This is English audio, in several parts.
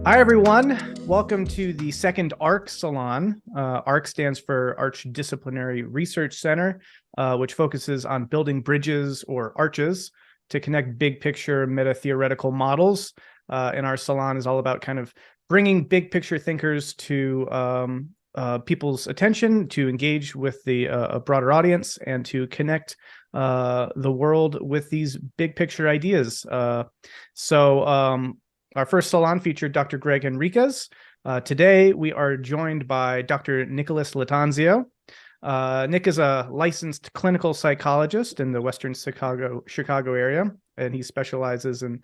Hi, everyone. Welcome to the second ARC Salon. ARC stands for Archdisciplinary Research Center, which focuses on building bridges or arches to connect big picture meta-theoretical models. And our salon is all about kind of bringing big picture thinkers to people's attention, to engage with a broader audience, and to connect the world with these big picture ideas. Our first salon featured Dr. Greg Enriquez. Today, we are joined by Dr. Nicholas Lattanzio. Nick is a licensed clinical psychologist in the Western Chicago area, and he specializes in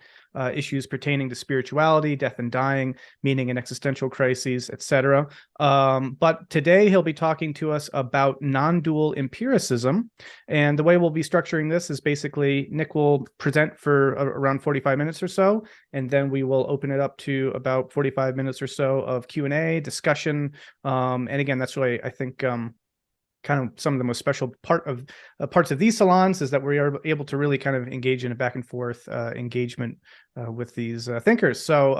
issues pertaining to spirituality, death and dying, meaning and existential crises, etc. But today he'll be talking to us about non-dual empiricism. And the way we'll be structuring this is basically Nick will present for around 45 minutes or so, and then we will open it up to about 45 minutes or so of Q&A, discussion. And again, that's really, I think, kind of some of the most special parts of these salons is that we are able to really kind of engage in a back and forth engagement with these thinkers. So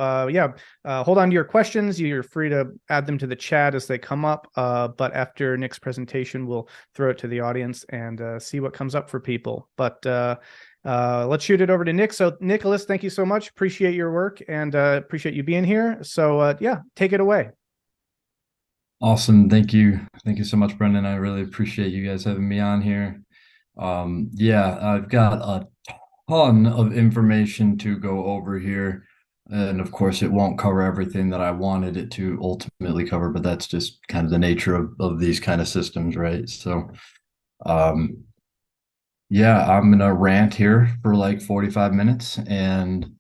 hold on to your questions. You're free to add them to the chat as they come up. But after Nick's presentation, we'll throw it to the audience and see what comes up for people. But let's shoot it over to Nick. So Nicholas, thank you so much. Appreciate your work and appreciate you being here. So take it away. Awesome. Thank you. Thank you so much, Brendan. I really appreciate you guys having me on here. I've got a ton of information to go over here. And of course, it won't cover everything that I wanted it to ultimately cover, but that's just kind of the nature of these kind of systems, right? Um, I'm gonna rant here for like 45 minutes. And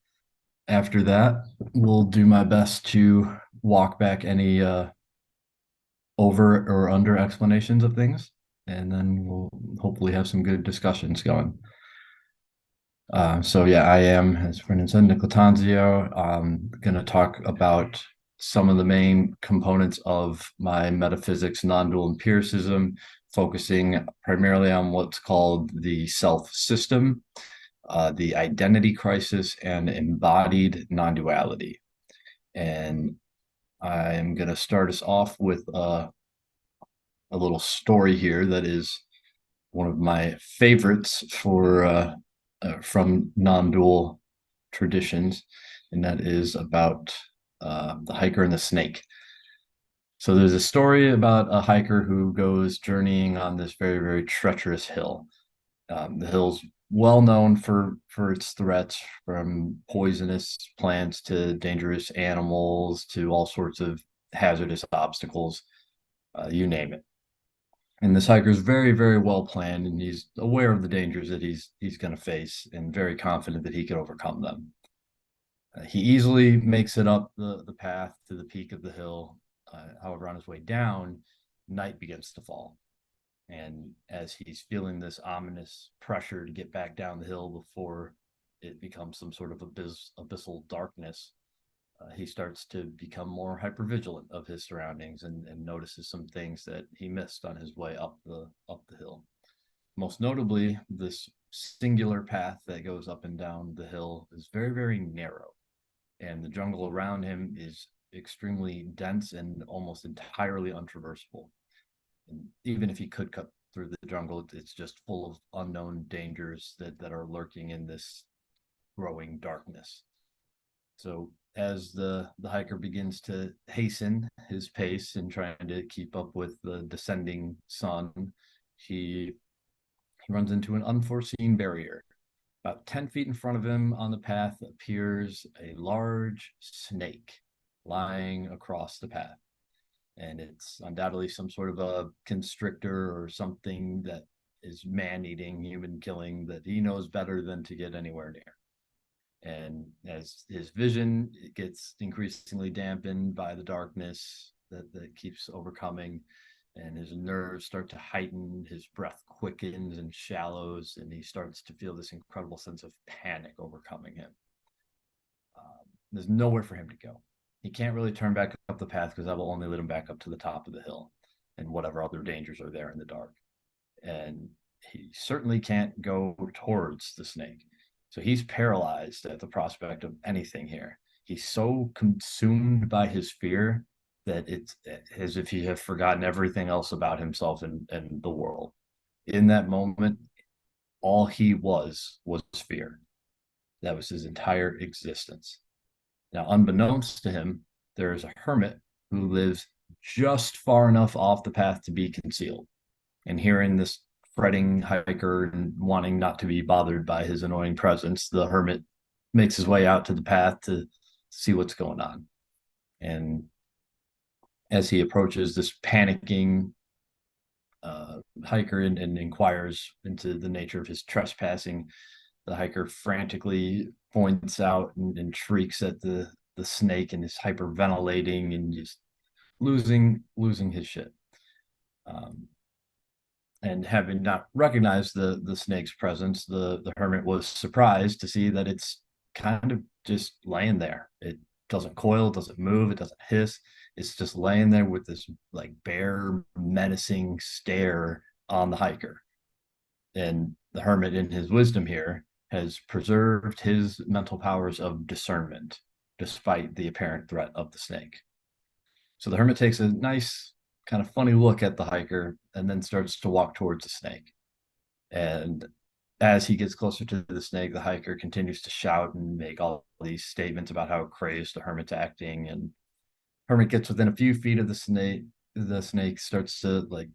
after that, we'll do my best to walk back any over or under explanations of things, and then we'll hopefully have some good discussions going. I am, as Brendan said, Nick Lattanzio. I'm going to talk about some of the main components of my metaphysics non-dual empiricism, focusing primarily on what's called the self system, the identity crisis, and embodied non-duality. And I am going to start us off with a little story here that is one of my favorites from non-dual traditions, and that is about the hiker and the snake. So there's a story about a hiker who goes journeying on this very, very treacherous hill. The hill's well known for its threats, from poisonous plants to dangerous animals to all sorts of hazardous obstacles, you name it. And this hiker is very, very well planned, and he's aware of the dangers that he's going to face, and very confident that he can overcome them. He easily makes it up the path to the peak of the hill. However, on his way down, night begins to fall. And as he's feeling this ominous pressure to get back down the hill before it becomes some sort of abyssal darkness, he starts to become more hypervigilant of his surroundings, and notices some things that he missed on his way up the hill. Most notably, this singular path that goes up and down the hill is very, very narrow, and the jungle around him is extremely dense and almost entirely untraversable. And even if he could cut through the jungle, it's just full of unknown dangers that are lurking in this growing darkness. So as the hiker begins to hasten his pace and trying to keep up with the descending sun, he runs into an unforeseen barrier. About 10 feet in front of him on the path appears a large snake lying across the path. And it's undoubtedly some sort of a constrictor or something that is man-eating, human-killing, that he knows better than to get anywhere near. And as his vision gets increasingly dampened by the darkness that keeps overcoming, and his nerves start to heighten, his breath quickens and shallows, and he starts to feel this incredible sense of panic overcoming him. There's nowhere for him to go. He can't really turn back up the path, because that will only lead him back up to the top of the hill and whatever other dangers are there in the dark. And he certainly can't go towards the snake. So he's paralyzed at the prospect of anything here. he's so consumed by his fear that it's as if he had forgotten everything else about himself and the world. In that moment, all he was fear. That was his entire existence. Now, unbeknownst to him, there is a hermit who lives just far enough off the path to be concealed. And hearing this fretting hiker and wanting not to be bothered by his annoying presence, the hermit makes his way out to the path to see what's going on. And as he approaches this panicking hiker and inquires into the nature of his trespassing, the hiker frantically points out and shrieks at the snake and is hyperventilating and just losing his shit. And having not recognized the snake's presence, the hermit was surprised to see that it's kind of just laying there. It doesn't coil, doesn't move, it doesn't hiss. It's just laying there with this like bare, menacing stare on the hiker. And the hermit, in his wisdom here, has preserved his mental powers of discernment despite the apparent threat of the snake. So the hermit takes a nice, kind of funny look at the hiker and then starts to walk towards the snake. And as he gets closer to the snake, the hiker continues to shout and make all these statements about how crazed the hermit's acting. And hermit gets within a few feet of the snake. The snake starts to like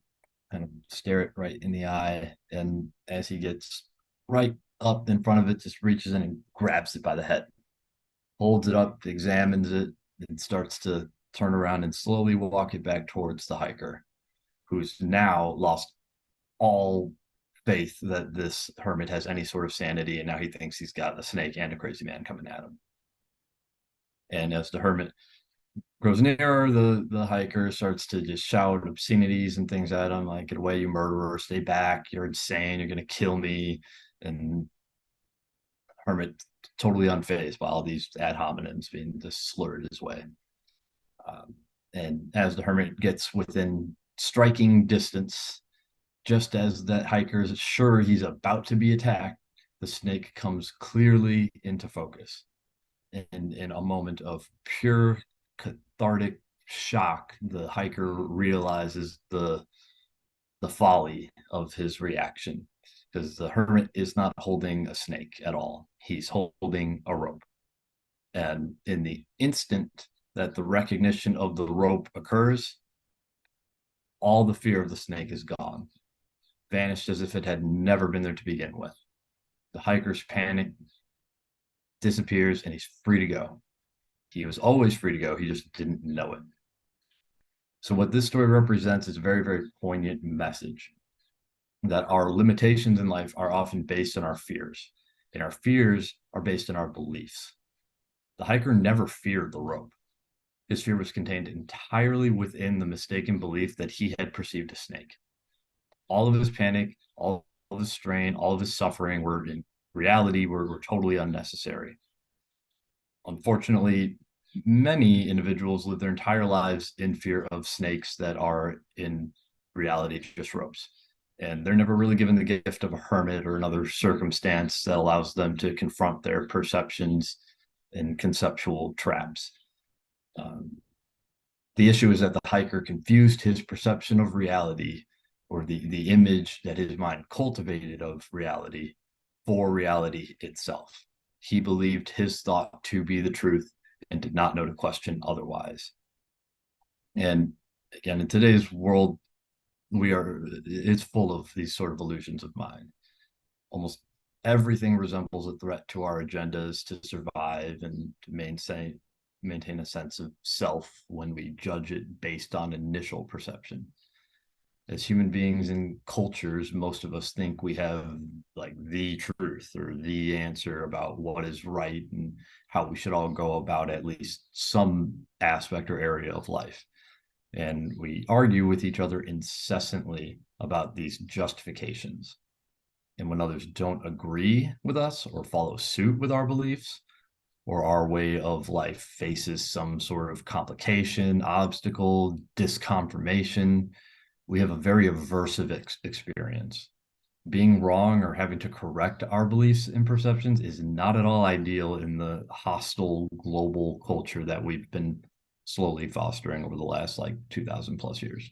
kind of stare it right in the eye. And as he gets right up in front of it, just reaches in and grabs it by the head, holds it up, examines it, and starts to turn around and slowly walk it back towards the hiker, who's now lost all faith that this hermit has any sort of sanity, and now he thinks he's got a snake and a crazy man coming at him. And as the hermit grows nearer, the hiker starts to just shout obscenities and things at him, like, "Get away, you murderer, stay back, you're insane, you're gonna kill me." And hermit totally unfazed by all these ad hominems being just slurred his way. And as the hermit gets within striking distance, just as that hiker is sure he's about to be attacked, the snake comes clearly into focus. And in a moment of pure cathartic shock, the hiker realizes the folly of his reaction, because the hermit is not holding a snake at all. He's holding a rope. And in the instant that the recognition of the rope occurs, all the fear of the snake is gone, vanished as if it had never been there to begin with. The hiker's panic disappears and he's free to go. He was always free to go, he just didn't know it. So what this story represents is a very, very poignant message that our limitations in life are often based on our fears, and our fears are based on our beliefs. The hiker never feared the rope. His fear was contained entirely within the mistaken belief that he had perceived a snake. All of his panic, all of his strain, all of his suffering were in reality were totally unnecessary. Unfortunately, many individuals live their entire lives in fear of snakes that are in reality just ropes. And they're never really given the gift of a hermit or another circumstance that allows them to confront their perceptions and conceptual traps. The issue is that the hiker confused his perception of reality, or the image that his mind cultivated of reality, for reality itself. He believed his thought to be the truth and did not know to question otherwise. And again, in today's world, it's full of these sort of illusions of mind. Almost everything resembles a threat to our agendas to survive and to maintain a sense of self when we judge it based on initial perception. As human beings in cultures, most of us think we have like the truth or the answer about what is right and how we should all go about at least some aspect or area of life. And we argue with each other incessantly about these justifications. And when others don't agree with us or follow suit with our beliefs, or our way of life faces some sort of complication, obstacle, disconfirmation, we have a very aversive experience. being wrong or having to correct our beliefs and perceptions is not at all ideal in the hostile global culture that we've been slowly fostering over the last like 2000 plus years.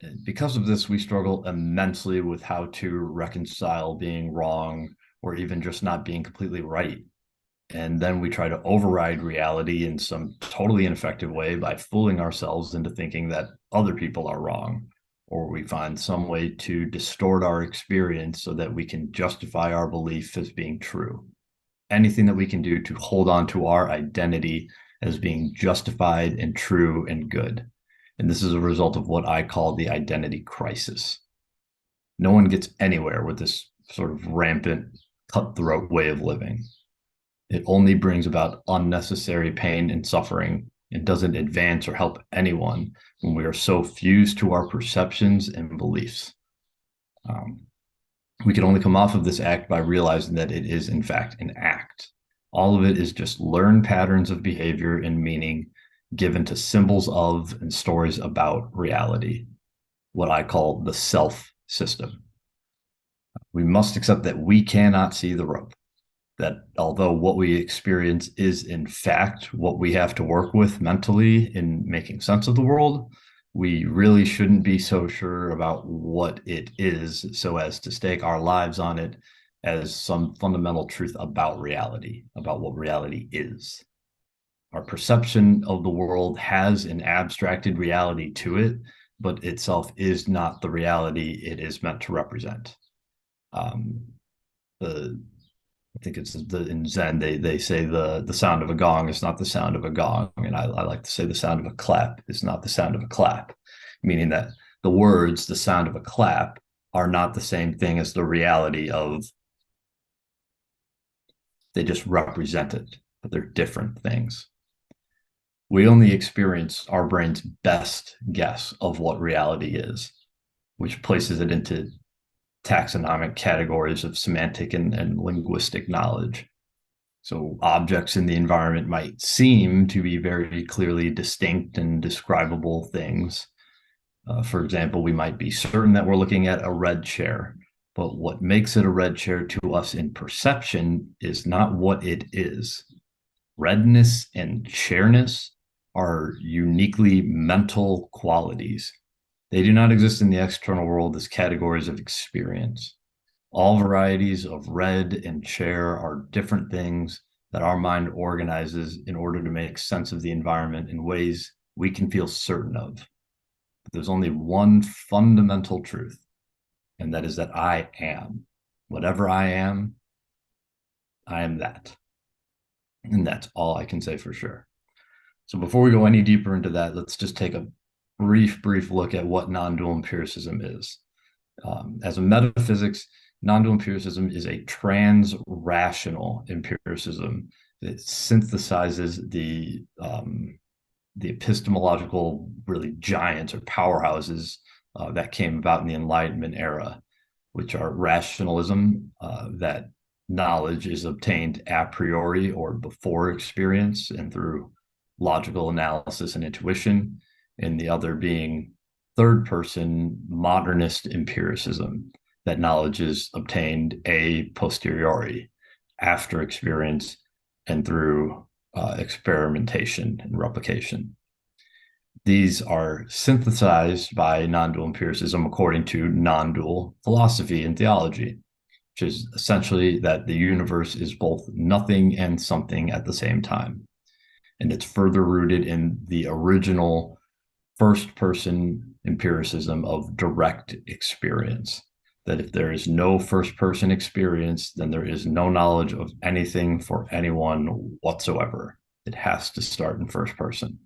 And because of this, we struggle immensely with how to reconcile being wrong or even just not being completely right. And then we try to override reality in some totally ineffective way by fooling ourselves into thinking that other people are wrong, or we find some way to distort our experience so that we can justify our belief as being true. Anything that we can do to hold on to our identity as being justified and true and good. And this is a result of what I call the identity crisis. No one gets anywhere with this sort of rampant, cutthroat way of living. It only brings about unnecessary pain and suffering and doesn't advance or help anyone when we are so fused to our perceptions and beliefs. We can only come off of this act by realizing that it is, in fact, an act. All of it is just learned patterns of behavior and meaning given to symbols of and stories about reality, what I call the self system. We must accept that we cannot see the rope, that although what we experience is in fact what we have to work with mentally in making sense of the world, we really shouldn't be so sure about what it is so as to stake our lives on it as some fundamental truth about reality, about what reality is. Our perception of the world has an abstracted reality to it, but itself is not the reality it is meant to represent. I think it's in Zen, they say the sound of a gong is not the sound of a gong. And I like to say the sound of a clap is not the sound of a clap, meaning that the words, the sound of a clap, are not the same thing as the reality of, they just represent it, but they're different things. We only experience our brain's best guess of what reality is, which places it into taxonomic categories of semantic and linguistic knowledge. So objects in the environment might seem to be very clearly distinct and describable things. For example, we might be certain that we're looking at a red chair, but what makes it a red chair to us in perception is not what it is. Redness and chairness are uniquely mental qualities. They do not exist in the external world as categories of experience. All varieties of red and chair are different things that our mind organizes in order to make sense of the environment in ways we can feel certain of. But there's only one fundamental truth, and that is that I am. Whatever I am that. And that's all I can say for sure. So before we go any deeper into that, let's just take a brief look at what non-dual empiricism is. As a metaphysics, non-dual empiricism is a trans-rational empiricism that synthesizes the epistemological really giants or powerhouses that came about in the Enlightenment era, which are rationalism, that knowledge is obtained a priori or before experience and through logical analysis and intuition, and the other being third person modernist empiricism, that knowledge is obtained a posteriori, after experience and through experimentation and replication. These are synthesized by non-dual empiricism according to non-dual philosophy and theology, which is essentially that the universe is both nothing and something at the same time. And it's further rooted in the original first person empiricism of direct experience, that if there is no first person experience, then there is no knowledge of anything for anyone whatsoever. It has to start in first person.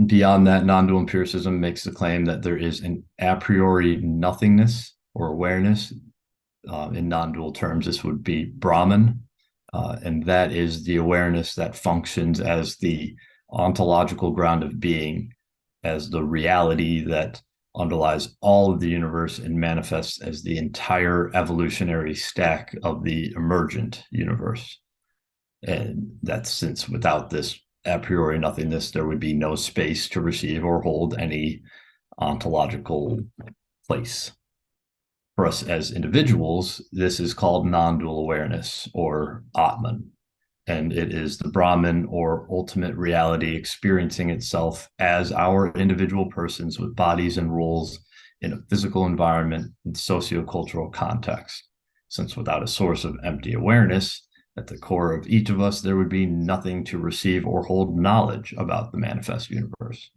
Beyond that, non-dual empiricism makes the claim that there is an a priori nothingness or awareness. In non-dual terms, this would be Brahman, and that is the awareness that functions as the ontological ground of being, as the reality that underlies all of the universe and manifests as the entire evolutionary stack of the emergent universe. And that's since without this a priori nothingness, there would be no space to receive or hold any ontological place. For us as individuals, this is called non-dual awareness, or Atman. And it is the Brahman, or ultimate reality, experiencing itself as our individual persons with bodies and roles in a physical environment and sociocultural context. Since without a source of empty awareness at the core of each of us, there would be nothing to receive or hold knowledge about the manifest universe.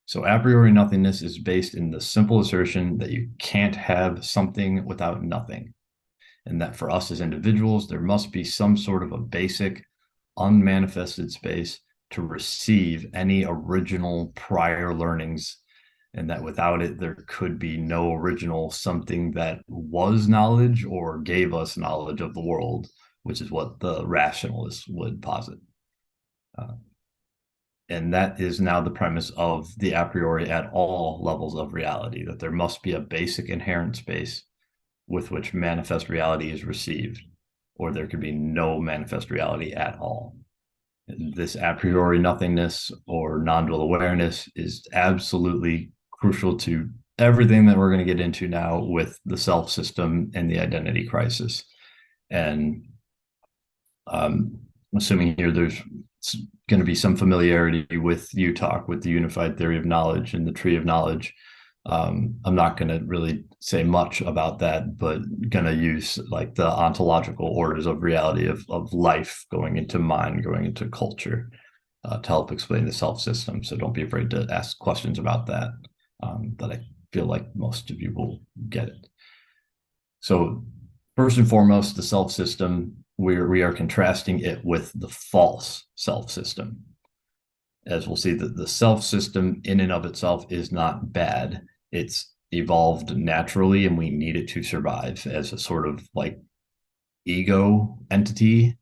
So a priori nothingness is based in the simple assertion that you can't have something without nothing. And that for us as individuals, there must be some sort of a basic, unmanifested space to receive any original prior learnings. And that without it, there could be no original something that was knowledge or gave us knowledge of the world, which is what the rationalists would posit. And that is now the premise of the a priori at all levels of reality, that there must be a basic inherent space with which manifest reality is received, or there could be no manifest reality at all. And this a priori nothingness or non-dual awareness is absolutely crucial to everything that we're going to get into now with the self system and the identity crisis. And assuming here there's going to be some familiarity with UTALK, with the unified theory of knowledge and the tree of knowledge. I'm not going to really say much about that, but going to use like the ontological orders of reality of life going into mind, going into culture to help explain the self system. So don't be afraid to ask questions about that, that I feel like most of you will get it. So first and foremost, the self system, we are contrasting it with the false self system. As we'll see, that the self system in and of itself is not bad. It's evolved naturally and we need it to survive as a sort of like ego entity.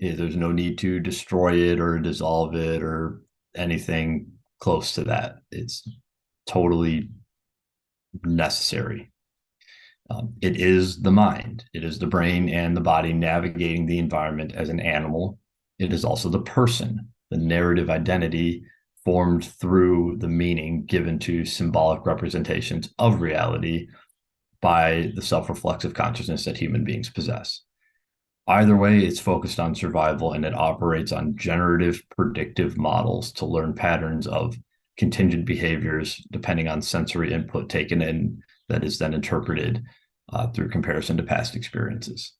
There's no need to destroy it or dissolve it or anything close to that. It's totally necessary. It is the mind. It is the brain and the body navigating the environment as an animal. It is also the person, the narrative identity formed through the meaning given to symbolic representations of reality by the self-reflexive consciousness that human beings possess. Either way, it's focused on survival and it operates on generative predictive models to learn patterns of contingent behaviors depending on sensory input taken in that is then interpreted through comparison to past experiences.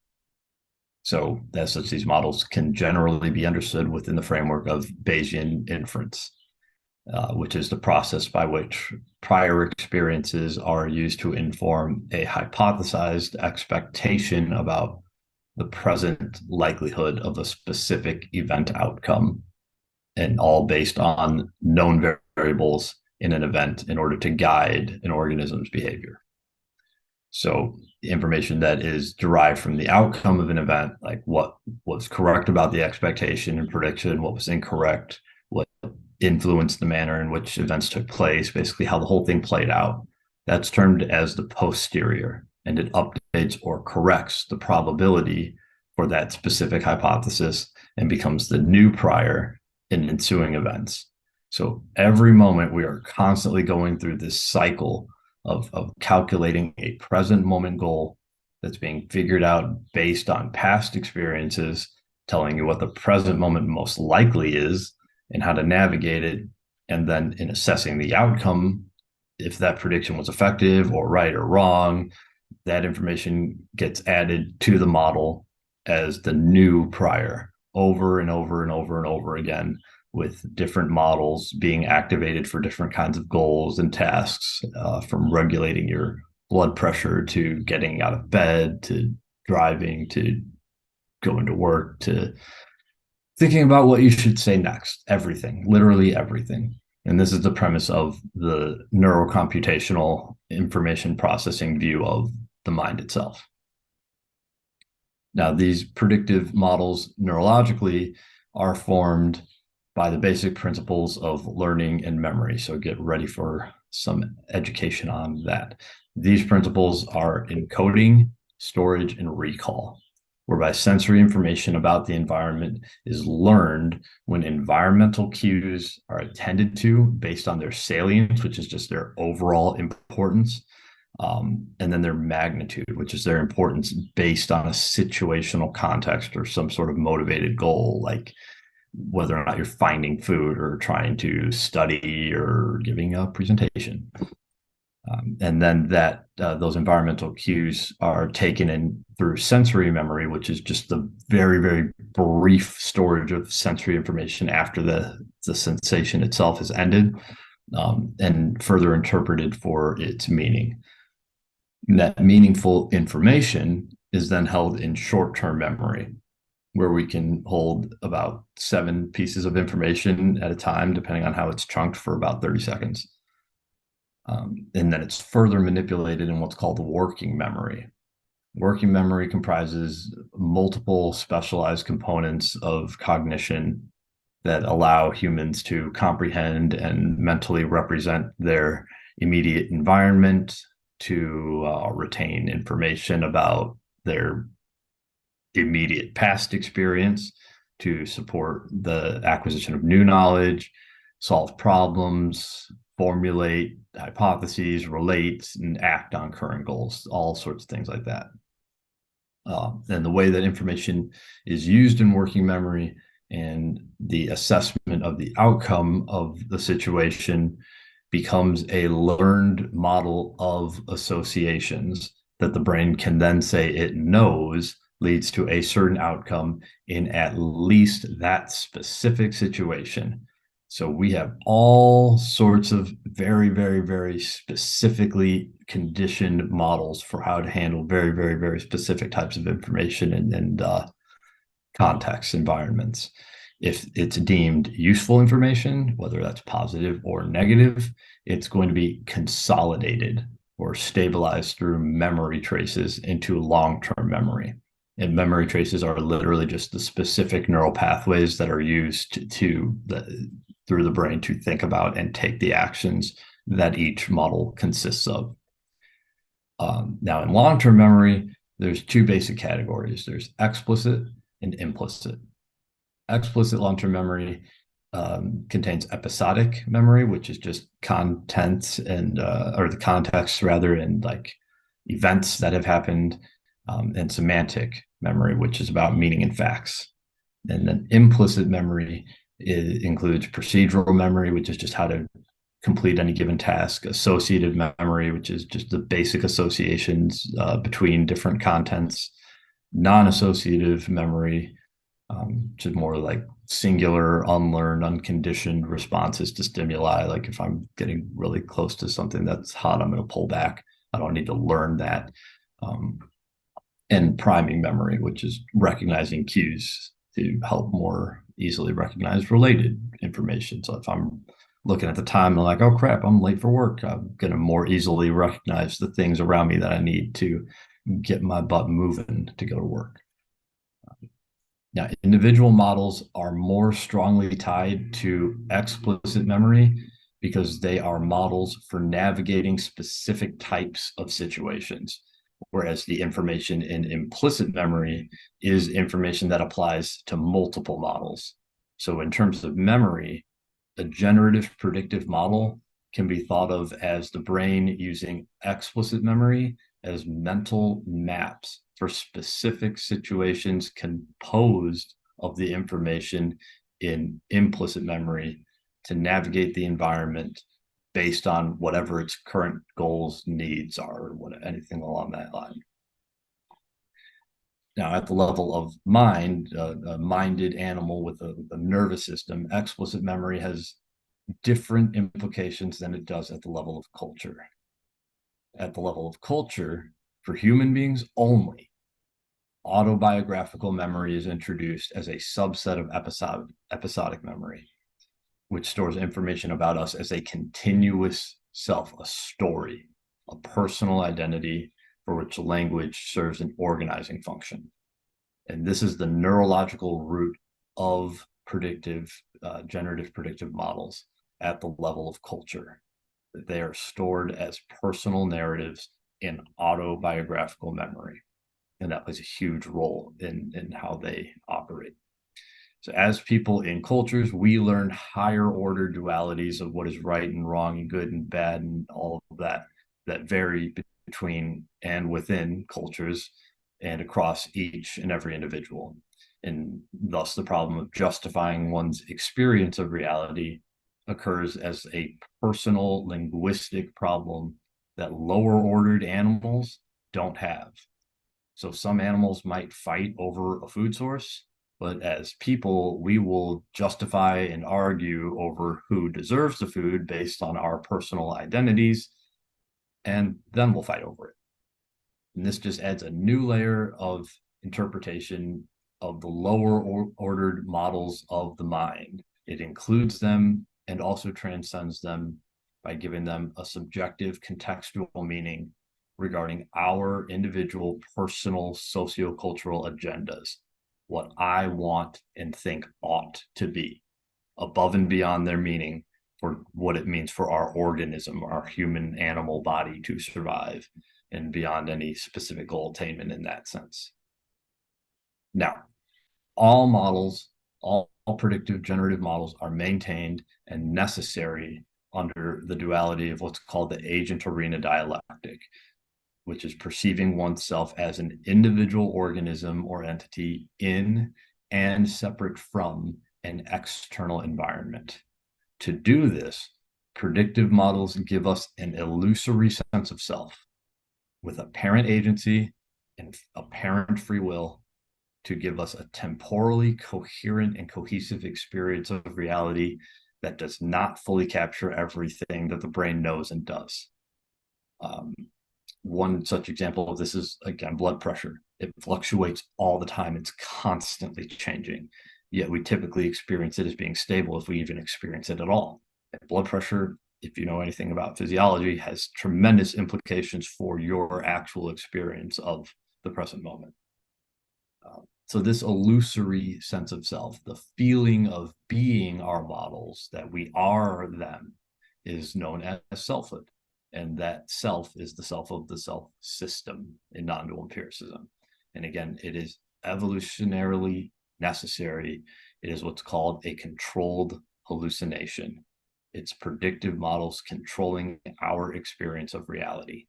So as such, these models can generally be understood within the framework of Bayesian inference, which is the process by which prior experiences are used to inform a hypothesized expectation about the present likelihood of a specific event outcome, and all based on known variables in an event in order to guide an organism's behavior. So the information that is derived from the outcome of an event, like what was correct about the expectation and prediction, what was incorrect, what influenced the manner in which events took place, basically how the whole thing played out, that's termed as the posterior, and it updates or corrects the probability for that specific hypothesis and becomes the new prior in ensuing events. So every moment we are constantly going through this cycle of calculating a present moment goal that's being figured out based on past experiences, telling you what the present moment most likely is and how to navigate it. And then in assessing the outcome, if that prediction was effective or right or wrong, that information gets added to the model as the new prior over and over and over and over again, with different models being activated for different kinds of goals and tasks, from regulating your blood pressure to getting out of bed to driving to going to work to thinking about what you should say next. Everything, literally everything. And this is the premise of the neurocomputational information processing view of the mind itself. Now, these predictive models neurologically are formed by the basic principles of learning and memory. So get ready for some education on that. These principles are encoding, storage, and recall, whereby sensory information about the environment is learned when environmental cues are attended to based on their salience, which is just their overall importance, and then their magnitude, which is their importance based on a situational context or some sort of motivated goal, like whether or not you're finding food or trying to study or giving a presentation. And then those environmental cues are taken in through sensory memory, which is just the very, very brief storage of sensory information after the sensation itself has ended, and further interpreted for its meaning. That meaningful information is then held in short-term memory, where we can hold about 7 pieces of information at a time, depending on how it's chunked, for about 30 seconds. And then it's further manipulated in what's called the working memory. Working memory comprises multiple specialized components of cognition that allow humans to comprehend and mentally represent their immediate environment, to retain information about their immediate past experience, to support the acquisition of new knowledge, solve problems, formulate hypotheses, relate, and act on current goals, all sorts of things like that. And the way that information is used in working memory and the assessment of the outcome of the situation becomes a learned model of associations that the brain can then say it knows leads to a certain outcome in at least that specific situation. So we have all sorts of very, very, very specifically conditioned models for how to handle very, very, very specific types of information and context environments. If it's deemed useful information, whether that's positive or negative, it's going to be consolidated or stabilized through memory traces into long-term memory. And memory traces are literally just the specific neural pathways that are used through the brain to think about and take the actions that each model consists of. Now, in long-term memory, there's 2 basic categories. There's explicit and implicit. Explicit long-term memory contains episodic memory, which is just contents and or the context rather, and like events that have happened, and semantic memory, which is about meaning and facts. And then implicit memory includes procedural memory, which is just how to complete any given task, associative memory, which is just the basic associations between different contents, non-associative memory, which is more like singular, unlearned, unconditioned responses to stimuli. Like if I'm getting really close to something that's hot, I'm going to pull back. I don't need to learn that. And priming memory, which is recognizing cues to help more easily recognize related information. So if I'm looking at the time and like, oh crap, I'm late for work, I'm going to more easily recognize the things around me that I need to get my butt moving to go to work. Now, individual models are more strongly tied to explicit memory because they are models for navigating specific types of situations, whereas the information in implicit memory is information that applies to multiple models. So in terms of memory, a generative predictive model can be thought of as the brain using explicit memory as mental maps for specific situations composed of the information in implicit memory to navigate the environment based on whatever its current goals, needs are, or anything along that line. Now, at the level of mind, a minded animal with a nervous system, explicit memory has different implications than it does at the level of culture. At the level of culture, for human beings only, autobiographical memory is introduced as a subset of episodic memory, which stores information about us as a continuous self, a story, a personal identity for which language serves an organizing function. And this is the neurological root of generative predictive models at the level of culture. They are stored as personal narratives in autobiographical memory. And that plays a huge role in how they operate. So as people in cultures, we learn higher order dualities of what is right and wrong and good and bad and all of that vary between and within cultures and across each and every individual. And thus the problem of justifying one's experience of reality occurs as a personal linguistic problem that lower ordered animals don't have. So some animals might fight over a food source, but as people, we will justify and argue over who deserves the food based on our personal identities, and then we'll fight over it. And this just adds a new layer of interpretation of the lower ordered models of the mind. It includes them and also transcends them by giving them a subjective contextual meaning regarding our individual personal sociocultural agendas, what I want and think ought to be, above and beyond their meaning for what it means for our organism, our human animal body to survive, and beyond any specific goal attainment in that sense. Now, all models, all predictive generative models are maintained and necessary under the duality of what's called the agent arena dialectic, which is perceiving oneself as an individual organism or entity in and separate from an external environment. To do this, predictive models give us an illusory sense of self with apparent agency and apparent free will to give us a temporally coherent and cohesive experience of reality that does not fully capture everything that the brain knows and does. One such example of this is, again, blood pressure. It fluctuates all the time. It's constantly changing, yet we typically experience it as being stable if we even experience it at all. And blood pressure, if you know anything about physiology, has tremendous implications for your actual experience of the present moment. So this illusory sense of self, the feeling of being our models, that we are them, is known as selfhood. And that self is the self of the self system in Nondual Empiricism. And again, it is evolutionarily necessary. It is what's called a controlled hallucination. It's predictive models controlling our experience of reality.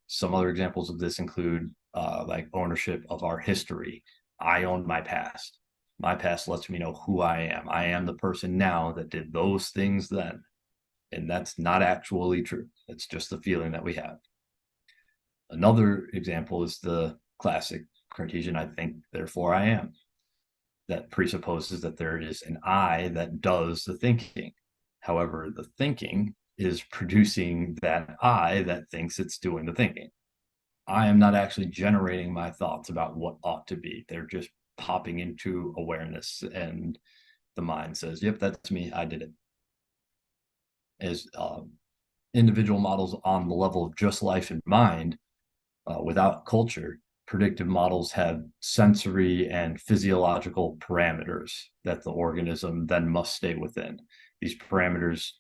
Some other examples of this include like ownership of our history. I own my past. My past lets me know who I am. I am the person now that did those things then. And that's not actually true. It's just the feeling that we have. Another example is the classic Cartesian, I think, therefore I am. That presupposes that there is an I that does the thinking. However, the thinking is producing that I that thinks it's doing the thinking. I am not actually generating my thoughts about what ought to be. They're just popping into awareness, and the mind says, yep, that's me. I did it. As individual models on the level of just life and mind, without culture, predictive models have sensory and physiological parameters that the organism then must stay within. These parameters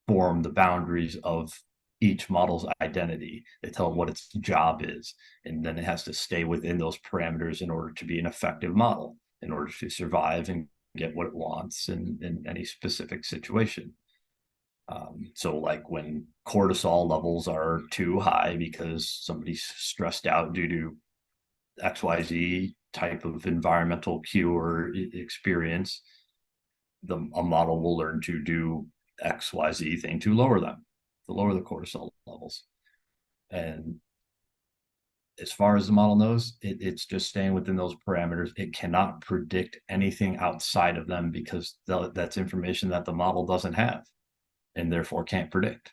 form the boundaries of each model's identity. They tell it what its job is, and then it has to stay within those parameters in order to be an effective model, in order to survive and get what it wants in any specific situation. So like when cortisol levels are too high because somebody's stressed out due to XYZ type of environmental cue or experience, a model will learn to do XYZ thing to lower them, to lower the cortisol levels. And as far as the model knows, it's just staying within those parameters. It cannot predict anything outside of them because that's information that the model doesn't have and therefore can't predict.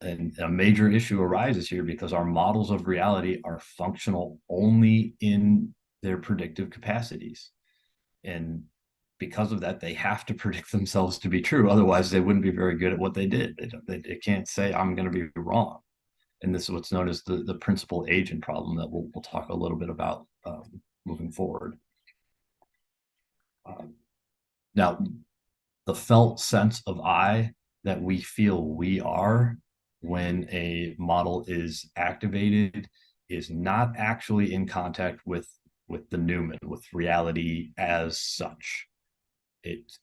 And a major issue arises here because our models of reality are functional only in their predictive capacities. And because of that, they have to predict themselves to be true. Otherwise, they wouldn't be very good at what they did. They can't say, I'm going to be wrong. And this is what's known as the principal agent problem that we'll talk a little bit about moving forward. Now, the felt sense of I that we feel we are when a model is activated is not actually in contact with the Newman, with reality as such. It's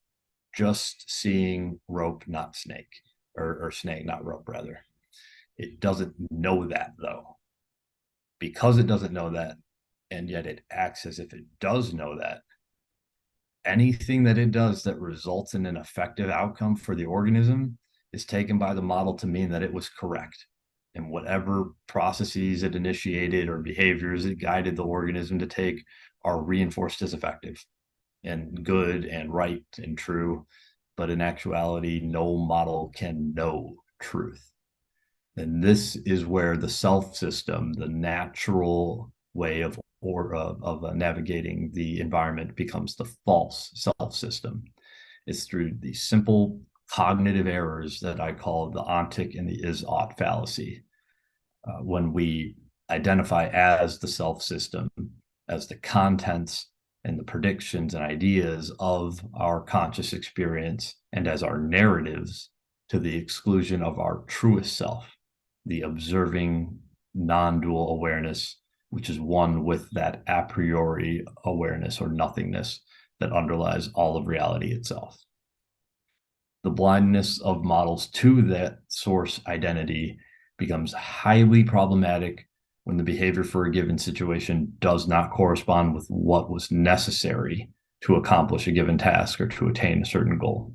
just seeing rope, not snake, or snake, not rope, rather. It doesn't know that, though. Because it doesn't know that, and yet it acts as if it does know that, anything that it does that results in an effective outcome for the organism is taken by the model to mean that it was correct. And whatever processes it initiated or behaviors it guided the organism to take are reinforced as effective and good and right and true. But in actuality, no model can know truth. And this is where the self system, the natural way of navigating the environment, becomes the false self system. It's through the simple cognitive errors that I call the ontic and the is-ought fallacy. When we identify as the self system, as the contents and the predictions and ideas of our conscious experience, and as our narratives, to the exclusion of our truest self, the observing non-dual awareness, which is one with that a priori awareness or nothingness that underlies all of reality itself. The blindness of models to that source identity becomes highly problematic when the behavior for a given situation does not correspond with what was necessary to accomplish a given task or to attain a certain goal.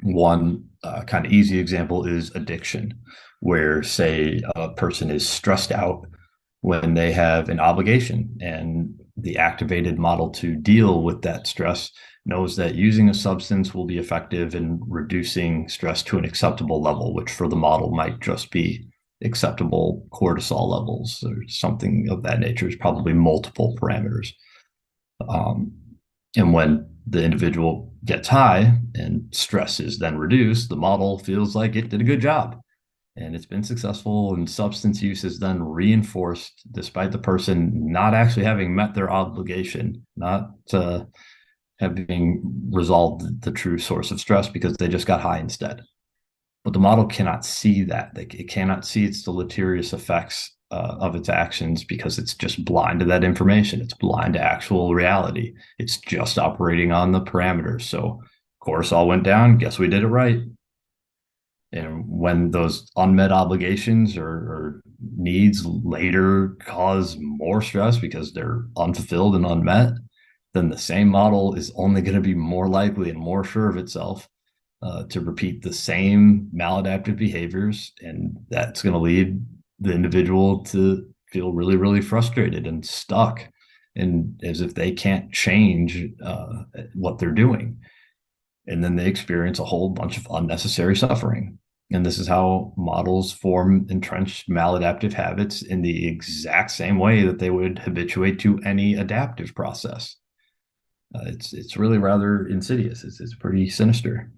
One kind of easy example is addiction, where, say, a person is stressed out when they have an obligation, and the activated model to deal with that stress knows that using a substance will be effective in reducing stress to an acceptable level, which for the model might just be acceptable cortisol levels or something of that nature. Is probably multiple parameters. And when the individual gets high and stress is then reduced, the model feels like it did a good job and it's been successful, and substance use is then reinforced despite the person not actually having met their obligation, not having resolved the true source of stress because they just got high instead. But the model cannot see that. It cannot see its deleterious effects of its actions because it's just blind to that information. It's blind to actual reality. It's just operating on the parameters. So cortisol went down. Guess we did it right. And when those unmet obligations or needs later cause more stress because they're unfulfilled and unmet, then the same model is only going to be more likely and more sure of itself to repeat the same maladaptive behaviors. And that's going to lead the individual to feel really, really frustrated and stuck, and as if they can't change what they're doing. And then they experience a whole bunch of unnecessary suffering. And this is how models form entrenched maladaptive habits in the exact same way that they would habituate to any adaptive process. It's really rather insidious. It's pretty sinister.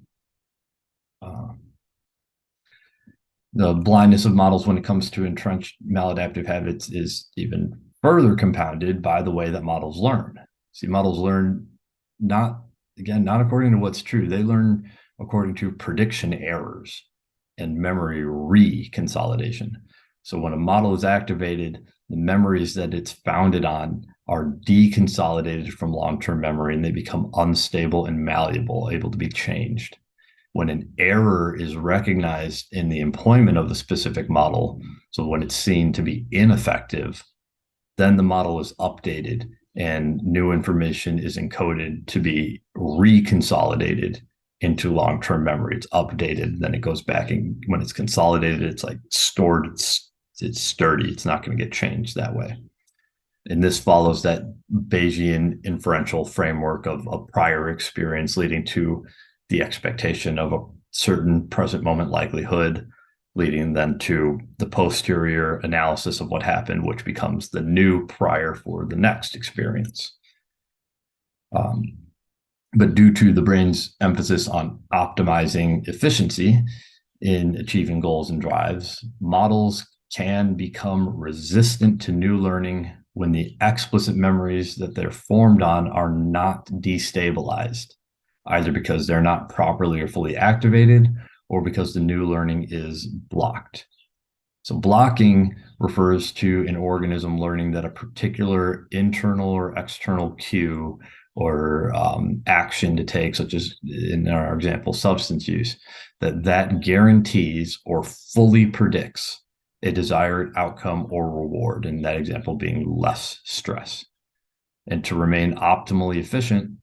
The blindness of models when it comes to entrenched maladaptive habits is even further compounded by the way that models learn. See, models learn not according to what's true. They learn according to prediction errors and memory reconsolidation. So when a model is activated, the memories that it's founded on are deconsolidated from long-term memory, and they become unstable and malleable, able to be changed. When an error is recognized in the employment of the specific model, so when it's seen to be ineffective, then the model is updated and new information is encoded to be reconsolidated into long-term memory. It's updated, then it goes back, and when it's consolidated, it's like stored, it's sturdy, it's not going to get changed that way. And this follows that Bayesian inferential framework of a prior experience leading to the expectation of a certain present moment likelihood, leading then to the posterior analysis of what happened, which becomes the new prior for the next experience. But due to the brain's emphasis on optimizing efficiency in achieving goals and drives, models can become resistant to new learning when the explicit memories that they're formed on are not destabilized, either because they're not properly or fully activated, or because the new learning is blocked. So blocking refers to an organism learning that a particular internal or external cue or action to take, such as in our example, substance use, that guarantees or fully predicts a desired outcome or reward, in that example being less stress. And to remain optimally efficient,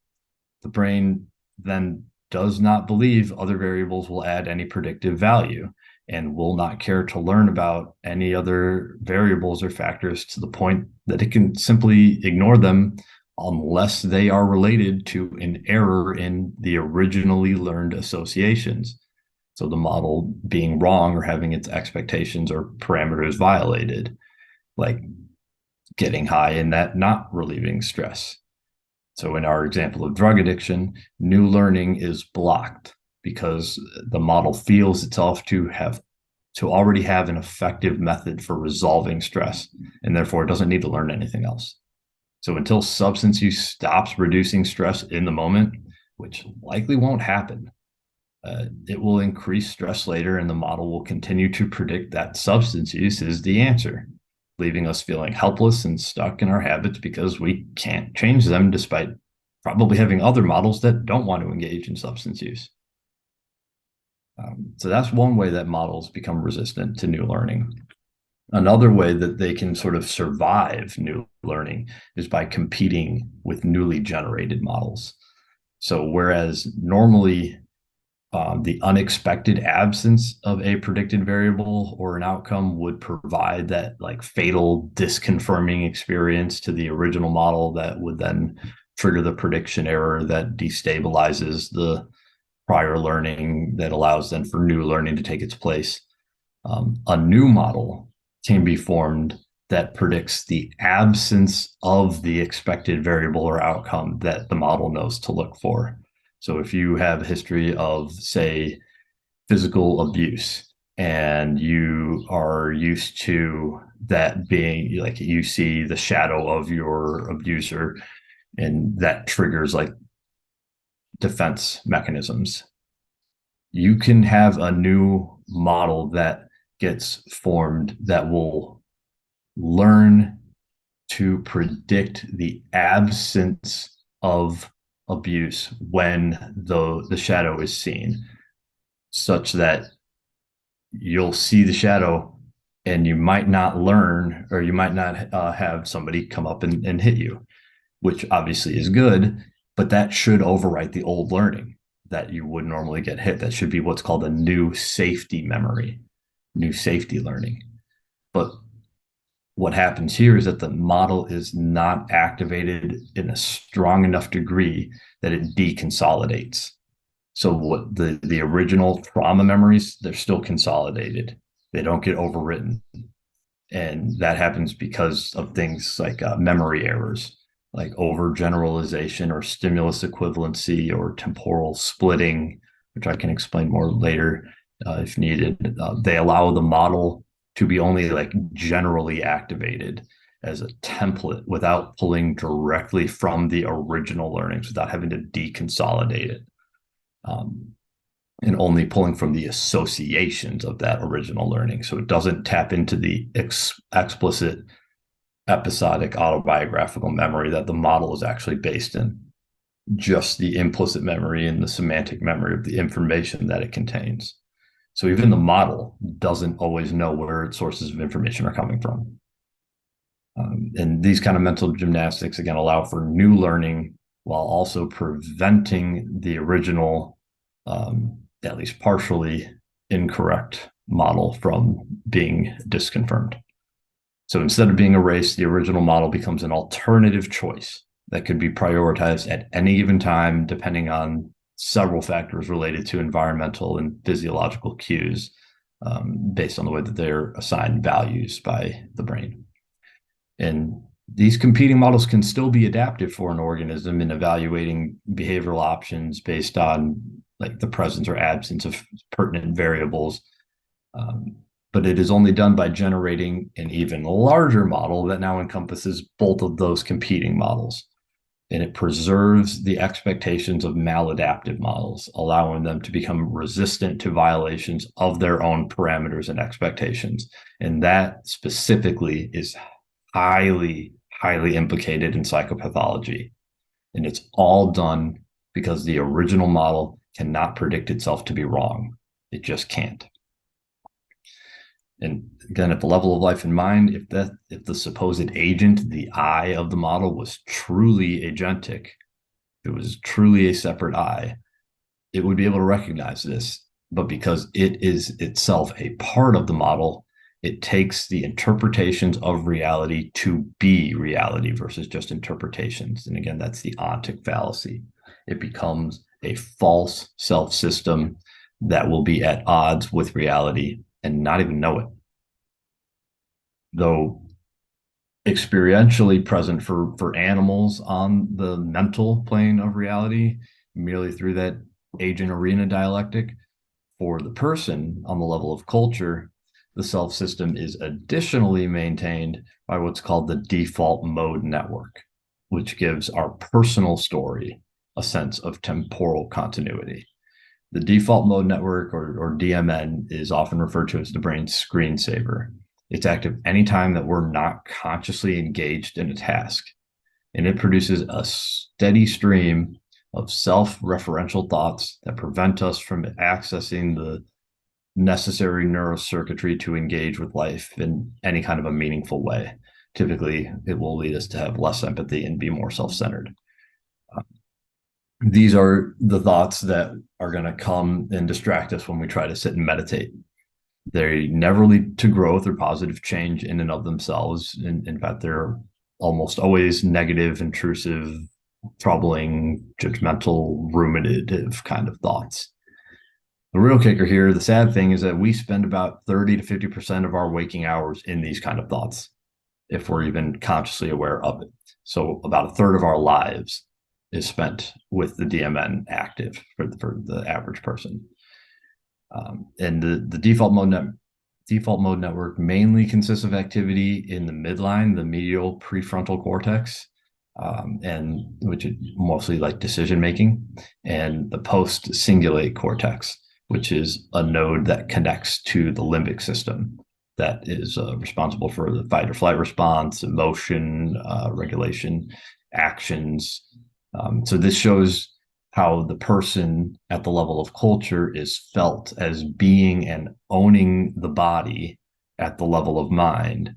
the brain then does not believe other variables will add any predictive value and will not care to learn about any other variables or factors to the point that it can simply ignore them unless they are related to an error in the originally learned associations. So the model being wrong or having its expectations or parameters violated, like getting high and that not relieving stress. So in our example of drug addiction, new learning is blocked because the model feels itself to already have an effective method for resolving stress, and therefore it doesn't need to learn anything else. So until substance use stops reducing stress in the moment, which likely won't happen, it will increase stress later, and the model will continue to predict that substance use is the answer, leaving us feeling helpless and stuck in our habits because we can't change them despite probably having other models that don't want to engage in substance use. So that's one way that models become resistant to new learning. Another way that they can sort of survive new learning is by competing with newly generated models. So whereas normally the unexpected absence of a predicted variable or an outcome would provide that like fatal disconfirming experience to the original model that would then trigger the prediction error that destabilizes the prior learning that allows then for new learning to take its place. A new model can be formed that predicts the absence of the expected variable or outcome that the model knows to look for. So if you have a history of, say, physical abuse, and you are used to that being like you see the shadow of your abuser, and that triggers like defense mechanisms, you can have a new model that gets formed that will learn to predict the absence of abuse when the shadow is seen, such that you'll see the shadow and you might not learn, or you might not have somebody come up and hit you, which obviously is good, but that should overwrite the old learning that you would normally get hit. That should be what's called a new safety memory, new safety learning. But what happens here is that the model is not activated in a strong enough degree that it deconsolidates. So what the original trauma memories, they're still consolidated. They don't get overwritten. And that happens because of things like memory errors, like overgeneralization or stimulus equivalency or temporal splitting, which I can explain more later if needed. They allow the model to be only like generally activated as a template without pulling directly from the original learnings, without having to deconsolidate it, and only pulling from the associations of that original learning. So it doesn't tap into the explicit episodic autobiographical memory that the model is actually based in, just the implicit memory and the semantic memory of the information that it contains. So even the model doesn't always know where its sources of information are coming from. And these kind of mental gymnastics, again, allow for new learning while also preventing the original, at least partially incorrect model from being disconfirmed. So instead of being erased, the original model becomes an alternative choice that could be prioritized at any given time, depending on several factors related to environmental and physiological cues, based on the way that they're assigned values by the brain. And these competing models can still be adaptive for an organism in evaluating behavioral options based on like the presence or absence of pertinent variables. But it is only done by generating an even larger model that now encompasses both of those competing models. And it preserves the expectations of maladaptive models, allowing them to become resistant to violations of their own parameters and expectations. And that specifically is highly, highly implicated in psychopathology. And it's all done because the original model cannot predict itself to be wrong. It just can't. And again, at the level of life and mind, if the supposed agent, the I of the model, was truly agentic, if it was truly a separate I, it would be able to recognize this. But because it is itself a part of the model, it takes the interpretations of reality to be reality versus just interpretations. And again, that's the ontic fallacy. It becomes a false self system that will be at odds with reality and not even know it. Though experientially present for animals on the mental plane of reality, merely through that agent arena dialectic, for the person on the level of culture, the self system is additionally maintained by what's called the default mode network, which gives our personal story a sense of temporal continuity. The default mode network, or DMN, is often referred to as the brain's screensaver. It's active anytime that we're not consciously engaged in a task, and it produces a steady stream of self-referential thoughts that prevent us from accessing the necessary neurocircuitry to engage with life in any kind of a meaningful way. Typically, it will lead us to have less empathy and be more self-centered. These are the thoughts that are going to come and distract us when we try to sit and meditate. They never lead to growth or positive change in and of themselves. In fact, they're almost always negative, intrusive, troubling, judgmental, ruminative kind of thoughts. The real kicker here, the sad thing, is that we spend about 30 to 50% of our waking hours in these kind of thoughts, if we're even consciously aware of it. So about a third of our lives is spent with the DMN active for the average person. And the default mode network mainly consists of activity in the midline, the medial prefrontal cortex, and which is mostly like decision making, and the post cingulate cortex, which is a node that connects to the limbic system that is responsible for the fight or flight response, emotion regulation, actions. So this shows how the person at the level of culture is felt as being and owning the body at the level of mind,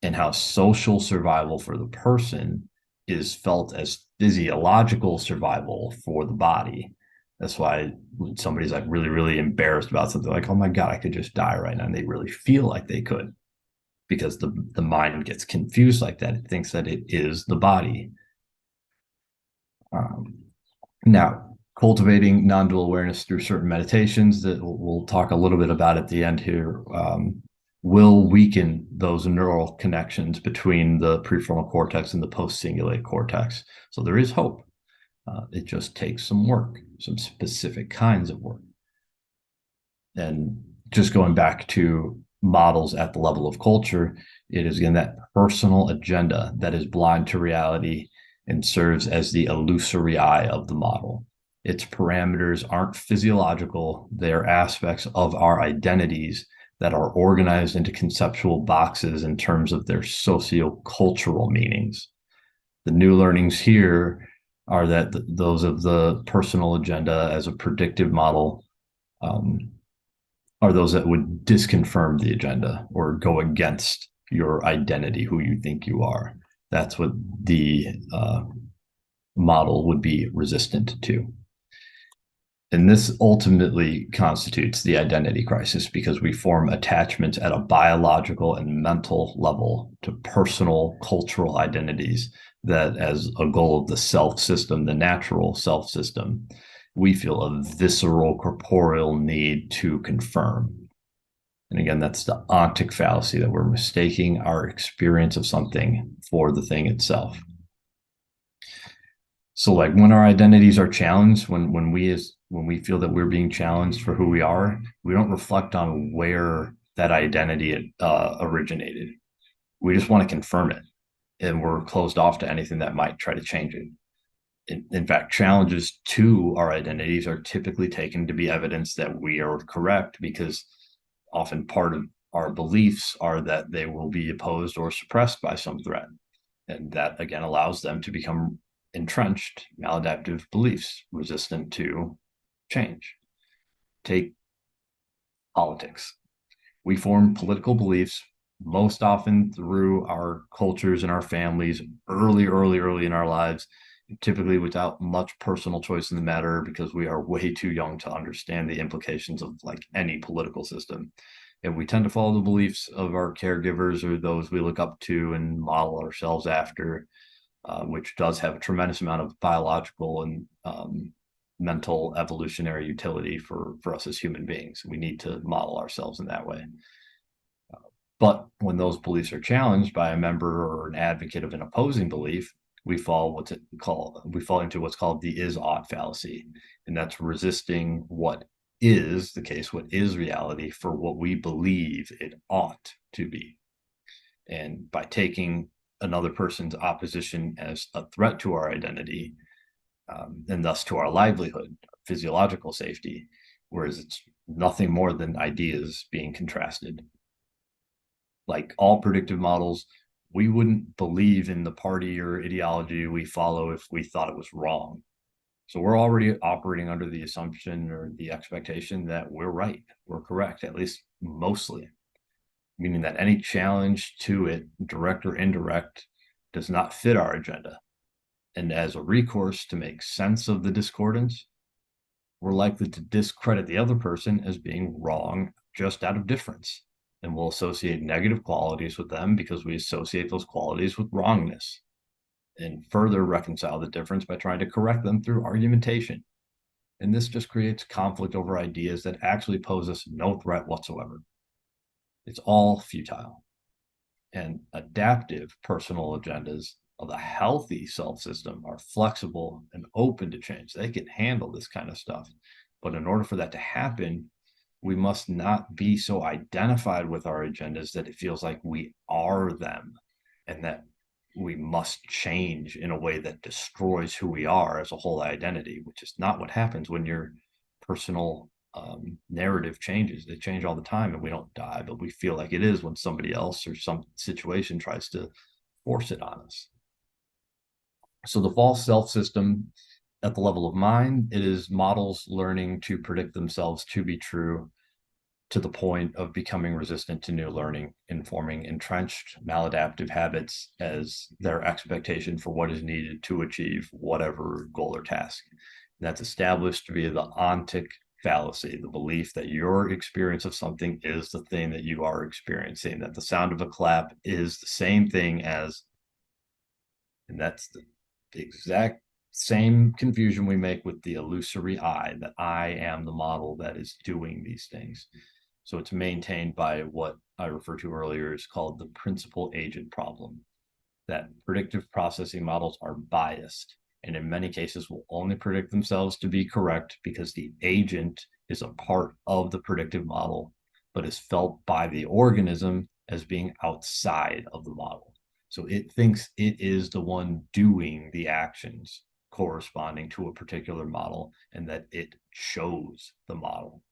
and how social survival for the person is felt as physiological survival for the body. That's why when somebody's like really, really embarrassed about something, like, oh my God, I could just die right now, and they really feel like they could, because the mind gets confused like that. It thinks that it is the body. Now, cultivating non-dual awareness through certain meditations that we'll talk a little bit about at the end here will weaken those neural connections between the prefrontal cortex and the post-cingulate cortex. So there is hope. It just takes some work, some specific kinds of work. And just going back to models at the level of culture, it is again that personal agenda that is blind to reality and serves as the illusory eye of the model. Its parameters aren't physiological, they're aspects of our identities that are organized into conceptual boxes in terms of their socio-cultural meanings. The new learnings here are that those of the personal agenda as a predictive model are those that would disconfirm the agenda or go against your identity, who you think you are. That's what the model would be resistant to. And this ultimately constitutes the identity crisis, because we form attachments at a biological and mental level to personal cultural identities that, as a goal of the self system, the natural self system, we feel a visceral corporeal need to confirm. And again, that's the ontic fallacy, that we're mistaking our experience of something for the thing itself. So like when our identities are challenged, when we feel that we're being challenged for who we are, we don't reflect on where that identity originated. We just want to confirm it, and we're closed off to anything that might try to change it. In fact, challenges to our identities are typically taken to be evidence that we are correct, because often part of our beliefs are that they will be opposed or suppressed by some threat. And that again allows them to become entrenched, maladaptive beliefs resistant to change. Take politics. We form political beliefs most often through our cultures and our families early in our lives, typically without much personal choice in the matter because we are way too young to understand the implications of like any political system. And we tend to follow the beliefs of our caregivers or those we look up to and model ourselves after, which does have a tremendous amount of biological and mental evolutionary utility for us as human beings. We need to model ourselves in that way. But when those beliefs are challenged by a member or an advocate of an opposing belief, we fall into what's called the is-ought fallacy. And that's resisting what is the case, what is reality, for what we believe it ought to be. And by taking another person's opposition as a threat to our identity, and thus to our livelihood, physiological safety, whereas it's nothing more than ideas being contrasted. Like all predictive models, we wouldn't believe in the party or ideology we follow if we thought it was wrong. So we're already operating under the assumption or the expectation that we're right, we're correct, at least mostly, meaning that any challenge to it, direct or indirect, does not fit our agenda. And as a recourse to make sense of the discordance, we're likely to discredit the other person as being wrong just out of difference. And we'll associate negative qualities with them because we associate those qualities with wrongness, and further reconcile the difference by trying to correct them through argumentation. And this just creates conflict over ideas that actually pose us no threat whatsoever. It's all futile. And adaptive personal agendas of a healthy self-system are flexible and open to change. They can handle this kind of stuff. But in order for that to happen, we must not be so identified with our agendas that it feels like we are them and that we must change in a way that destroys who we are as a whole identity, which is not what happens when your personal narrative changes. They change all the time and we don't die, but we feel like it is when somebody else or some situation tries to force it on us. So the false self system at the level of mind, it is models learning to predict themselves to be true to the point of becoming resistant to new learning and forming entrenched maladaptive habits as their expectation for what is needed to achieve whatever goal or task. And that's established via the ontic fallacy, the belief that your experience of something is the thing that you are experiencing, that the sound of a clap is the same thing as, and that's the exact same confusion we make with the illusory I, that I am the model that is doing these things. So it's maintained by what I referred to earlier is called the principal agent problem, that predictive processing models are biased and in many cases will only predict themselves to be correct because the agent is a part of the predictive model, but is felt by the organism as being outside of the model. So it thinks it is the one doing the actions corresponding to a particular model and that it chose the model.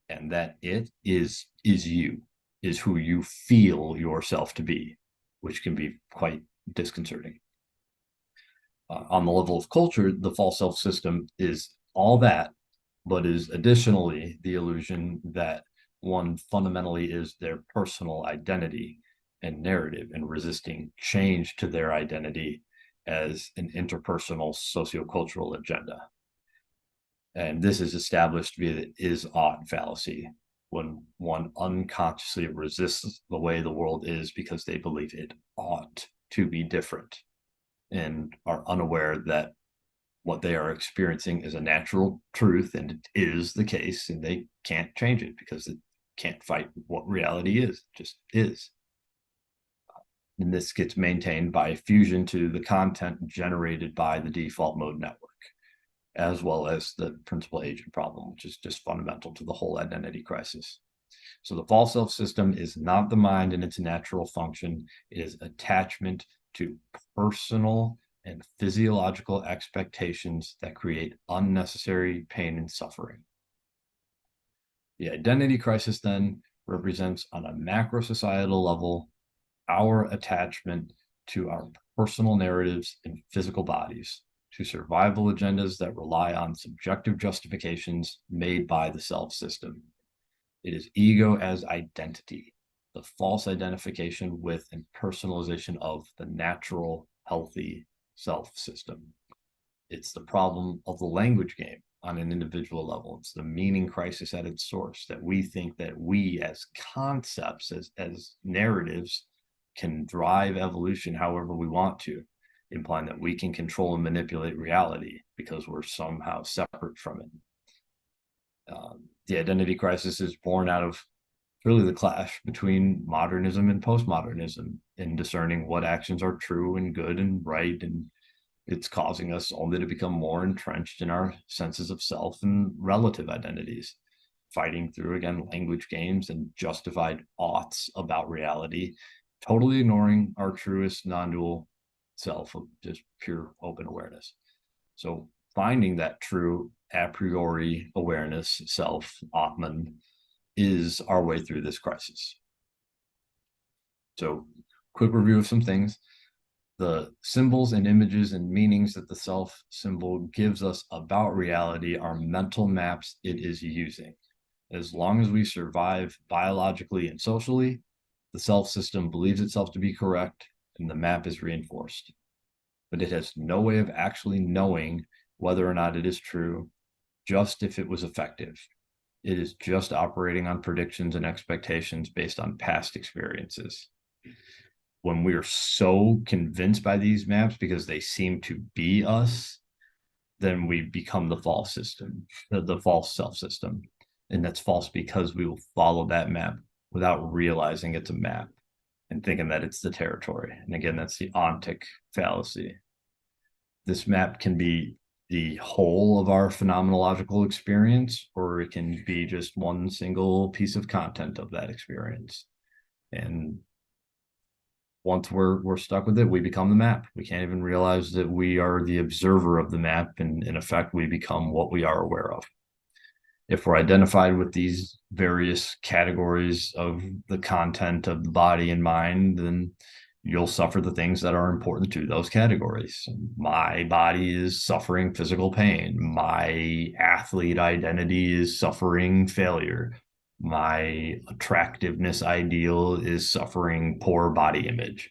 And that it is you, is who you feel yourself to be, which can be quite disconcerting. On the level of culture, the false self system is all that, but is additionally the illusion that one fundamentally is their personal identity and narrative, and resisting change to their identity as an interpersonal sociocultural agenda. And this is established via the is-ought fallacy, when one unconsciously resists the way the world is because they believe it ought to be different and are unaware that what they are experiencing is a natural truth and it is the case, and they can't change it because it can't fight what reality is, it just is. And this gets maintained by fusion to the content generated by the default mode network, as well as the principal agent problem, which is just fundamental to the whole identity crisis. So the false self system is not the mind in its natural function. It is attachment to personal and physiological expectations that create unnecessary pain and suffering. The identity crisis then represents on a macro societal level our attachment to our personal narratives and physical bodies, to survival agendas that rely on subjective justifications made by the self system. It is ego as identity, the false identification with and personalization of the natural, healthy self system. It's the problem of the language game on an individual level. It's the meaning crisis at its source, that we think that we as concepts, as narratives, can drive evolution however we want to, implying that we can control and manipulate reality because we're somehow separate from it. The identity crisis is born out of really the clash between modernism and postmodernism in discerning what actions are true and good and right, and it's causing us only to become more entrenched in our senses of self and relative identities, fighting through, again, language games and justified oughts about reality, totally ignoring our truest non-dual self of just pure open awareness. So finding that true a priori awareness, self, Atman, is our way through this crisis. So quick review of some things. The symbols and images and meanings that the self symbol gives us about reality are mental maps it is using. As long as we survive biologically and socially, the self system believes itself to be correct and the map is reinforced. But it has no way of actually knowing whether or not it is true, just if it was effective. It is just operating on predictions and expectations based on past experiences. When we are so convinced by these maps because they seem to be us, then we become the false system, the false self system. And that's false because we will follow that map without realizing it's a map and thinking that it's the territory. And again, that's the ontic fallacy. This map can be the whole of our phenomenological experience, or it can be just one single piece of content of that experience. And once we're stuck with it, we become the map. We can't even realize that we are the observer of the map, and in effect, we become what we are aware of. If we're identified with these various categories of the content of the body and mind, then you'll suffer the things that are important to those categories. My body is suffering physical pain. My athlete identity is suffering failure. My attractiveness ideal is suffering poor body image.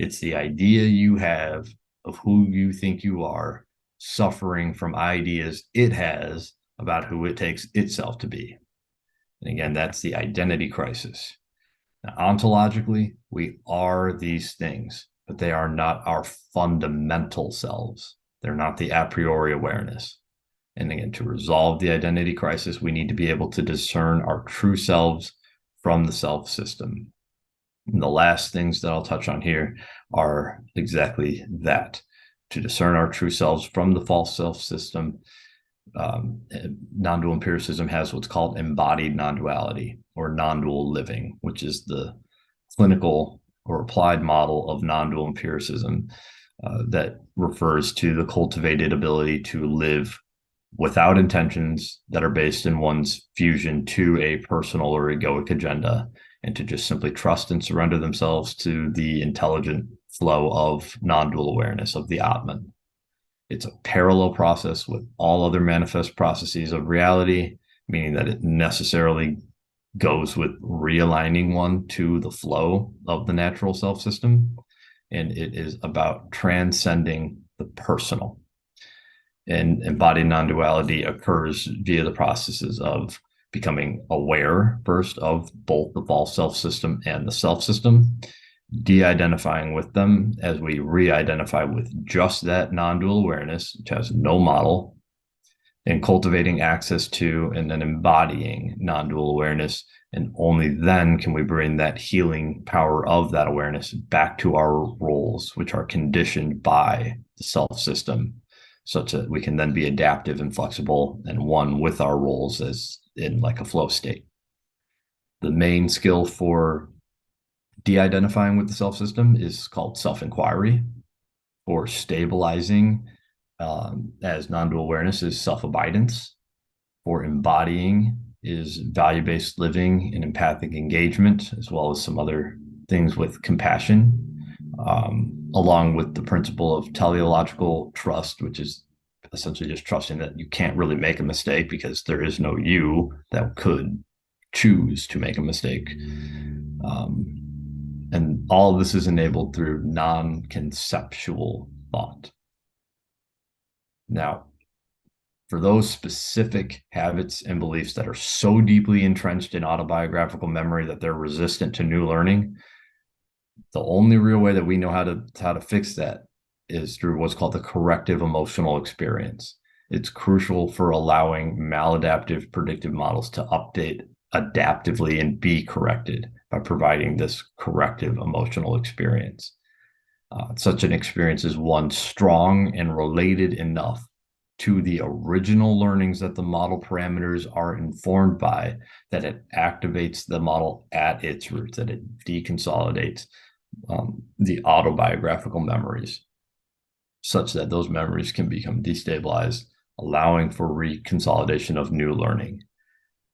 It's the idea you have of who you think you are suffering from ideas it has about who it takes itself to be. And again, that's the identity crisis. Now, ontologically, we are these things, but they are not our fundamental selves. They're not the a priori awareness. And again, to resolve the identity crisis, we need to be able to discern our true selves from the self system. And the last things that I'll touch on here are exactly that. To discern our true selves from the false self system, Nondual Empiricism has what's called embodied non-duality, or non-dual living, which is the clinical or applied model of non-dual empiricism that refers to the cultivated ability to live without intentions that are based in one's fusion to a personal or egoic agenda, and to just simply trust and surrender themselves to the intelligent flow of non-dual awareness of the Atman. It's a parallel process with all other manifest processes of reality, meaning that it necessarily goes with realigning one to the flow of the natural self system. And it is about transcending the personal. And embodied non-duality occurs via the processes of becoming aware first of both the false self system and the self system, de-identifying with them as we re-identify with just that non-dual awareness, which has no model, and cultivating access to and then embodying non-dual awareness. And only then can we bring that healing power of that awareness back to our roles, which are conditioned by the self system, such that we can then be adaptive and flexible and one with our roles as in like a flow state. The main skill for de-identifying with the self system is called self-inquiry, or stabilizing, as non-dual awareness is self-abidance, or embodying is value-based living and empathic engagement, as well as some other things with compassion, along with the principle of teleological trust, which is essentially just trusting that you can't really make a mistake because there is no you that could choose to make a mistake. And all of this is enabled through non-conceptual thought. Now, for those specific habits and beliefs that are so deeply entrenched in autobiographical memory that they're resistant to new learning, the only real way that we know how to fix that is through what's called the corrective emotional experience. It's crucial for allowing maladaptive predictive models to update adaptively and be corrected by providing this corrective emotional experience. Such an experience is one strong and related enough to the original learnings that the model parameters are informed by that it activates the model at its roots, that it deconsolidates the autobiographical memories such that those memories can become destabilized, allowing for reconsolidation of new learning.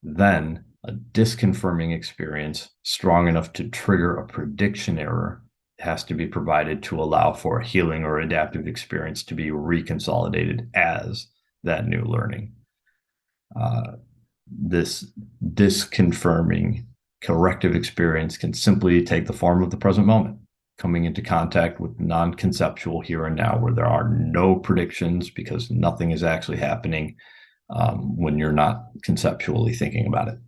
Then a disconfirming experience strong enough to trigger a prediction error has to be provided to allow for a healing or adaptive experience to be reconsolidated as that new learning. This disconfirming corrective experience can simply take the form of the present moment, coming into contact with non-conceptual here and now, where there are no predictions because nothing is actually happening when you're not conceptually thinking about it.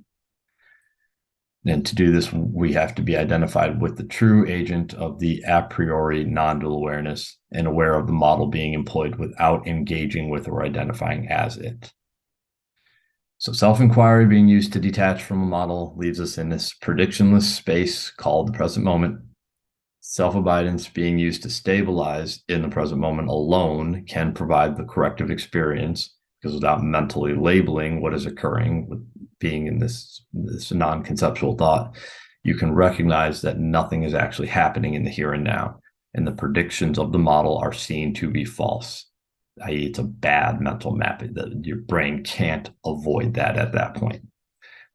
And to do this, we have to be identified with the true agent of the a priori non-dual awareness and aware of the model being employed without engaging with or identifying as it. So self-inquiry being used to detach from a model leaves us in this predictionless space called the present moment. Self-abidance being used to stabilize in the present moment alone can provide the corrective experience, because without mentally labeling what is occurring with being in this non-conceptual thought, you can recognize that nothing is actually happening in the here and now, and the predictions of the model are seen to be false, i.e. it's a bad mental map. Your brain can't avoid that at that point.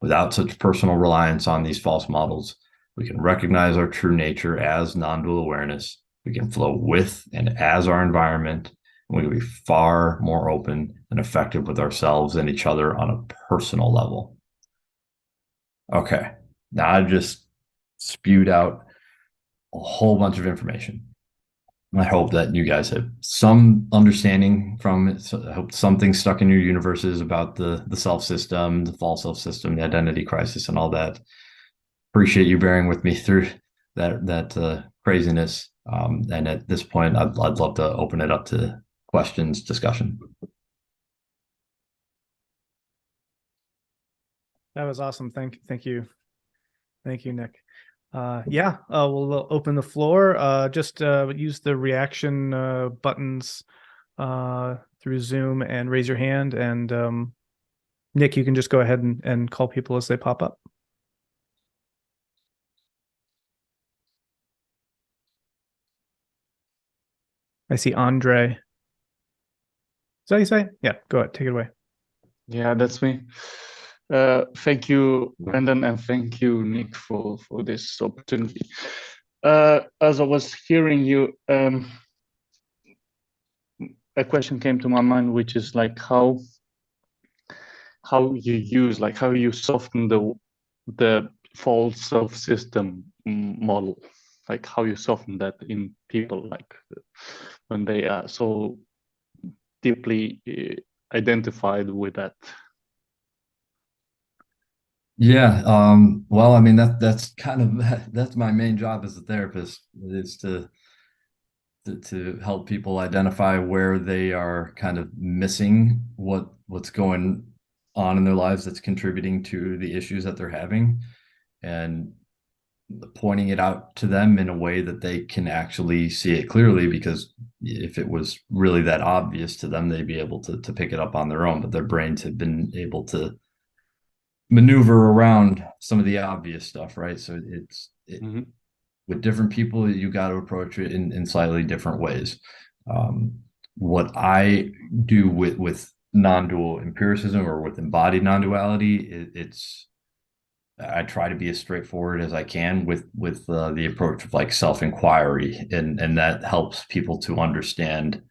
Without such personal reliance on these false models, we can recognize our true nature as non-dual awareness. We can flow with and as our environment, and we can be far more open and effective with ourselves and each other on a personal level. Okay, now I just spewed out a whole bunch of information. I hope that you guys have some understanding from it. So I hope something stuck in your universes about the self system, the false self system, the identity crisis, and all that. Appreciate you bearing with me through that craziness. And at this point, I'd love to open it up to questions, discussion. That was awesome. Thank you, Nick. We'll open the floor. Just use the reaction buttons through Zoom and raise your hand. And Nick, you can just go ahead and call people as they pop up. I see Andre. Is that what you say? Yeah, go ahead. Take it away. Yeah, that's me. Thank you, Brendan, and thank you, Nick, for this opportunity. As I was hearing you, a question came to my mind, which is like how you soften the false self-system model, like how you soften that in people, like when they are so deeply identified with that. Yeah, well, I mean that's kind of that's my main job as a therapist, is to help people identify where they are kind of missing what's going on in their lives that's contributing to the issues that they're having, and pointing it out to them in a way that they can actually see it clearly, because if it was really that obvious to them, they'd be able to pick it up on their own, but their brains have been able to maneuver around some of the obvious stuff, right? So with different people, you got to approach it in slightly different ways. What I do with non-dual empiricism, or with embodied non-duality, I try to be as straightforward as I can with the approach of like self-inquiry, and that helps people to understand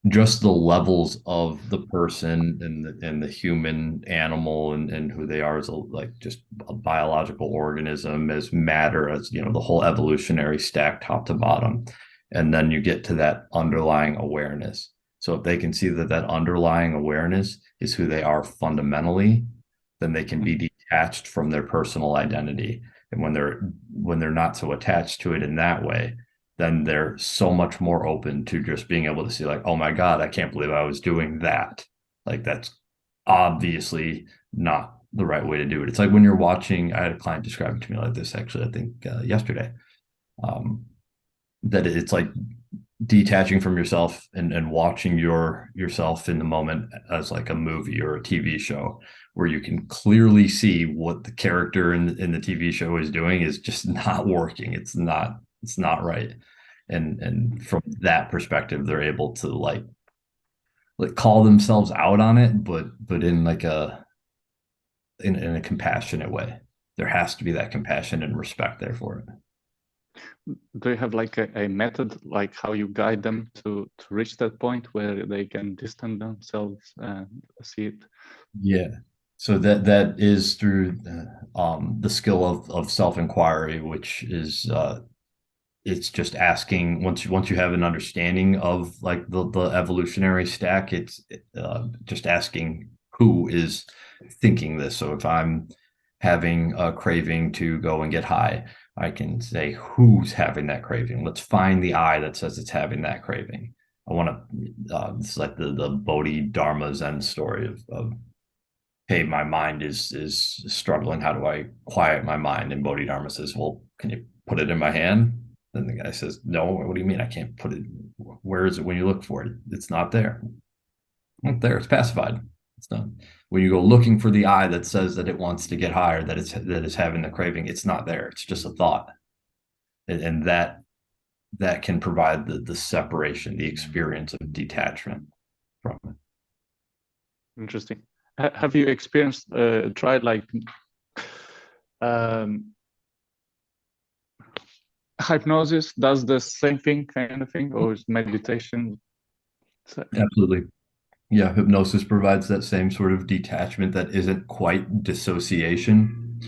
just the levels of the person and the human animal and who they are as a, like just a biological organism, as matter, as the whole evolutionary stack top to bottom. And then you get to that underlying awareness. So if they can see that that underlying awareness is who they are fundamentally, then they can be detached from their personal identity. And when they're not so attached to it in that way, then they're so much more open to just being able to see, like, oh my God, I can't believe I was doing that. Like, that's obviously not the right way to do it. It's like when you're watching, I had a client describe it to me like this, actually, I think yesterday, that it's like detaching from yourself and watching yourself in the moment as like a movie or a TV show, where you can clearly see what the character in the TV show is doing is just not working. It's not right. And from that perspective, they're able to like call themselves out on it, but in like in a compassionate way. There has to be that compassion and respect there for it. Do you have like a method, like how you guide them to reach that point where they can distance themselves and see it? Yeah. So that is through the skill of self-inquiry, which is it's just asking, once you have an understanding of like the evolutionary stack, it's just asking who is thinking this. So if I'm having a craving to go and get high, I can say, who's having that craving? Let's find the I that says it's having that craving. I want to it's like the Bodhidharma Zen story of hey, my mind is struggling. How do I quiet my mind? And Bodhidharma says, well, can you put it in my hand? Then the guy says, no, what do you mean? I can't put it. Where is it when you look for it? It's not there. Not there. It's pacified. It's not. When you go looking for the I that says that it wants to get higher, that it's having the craving, it's not there. It's just a thought. And that can provide the separation, the experience of detachment from it. Interesting. Have you experienced, tried like um, hypnosis does the same thing kind of thing, or is meditation? Absolutely. Yeah, hypnosis provides that same sort of detachment that isn't quite dissociation,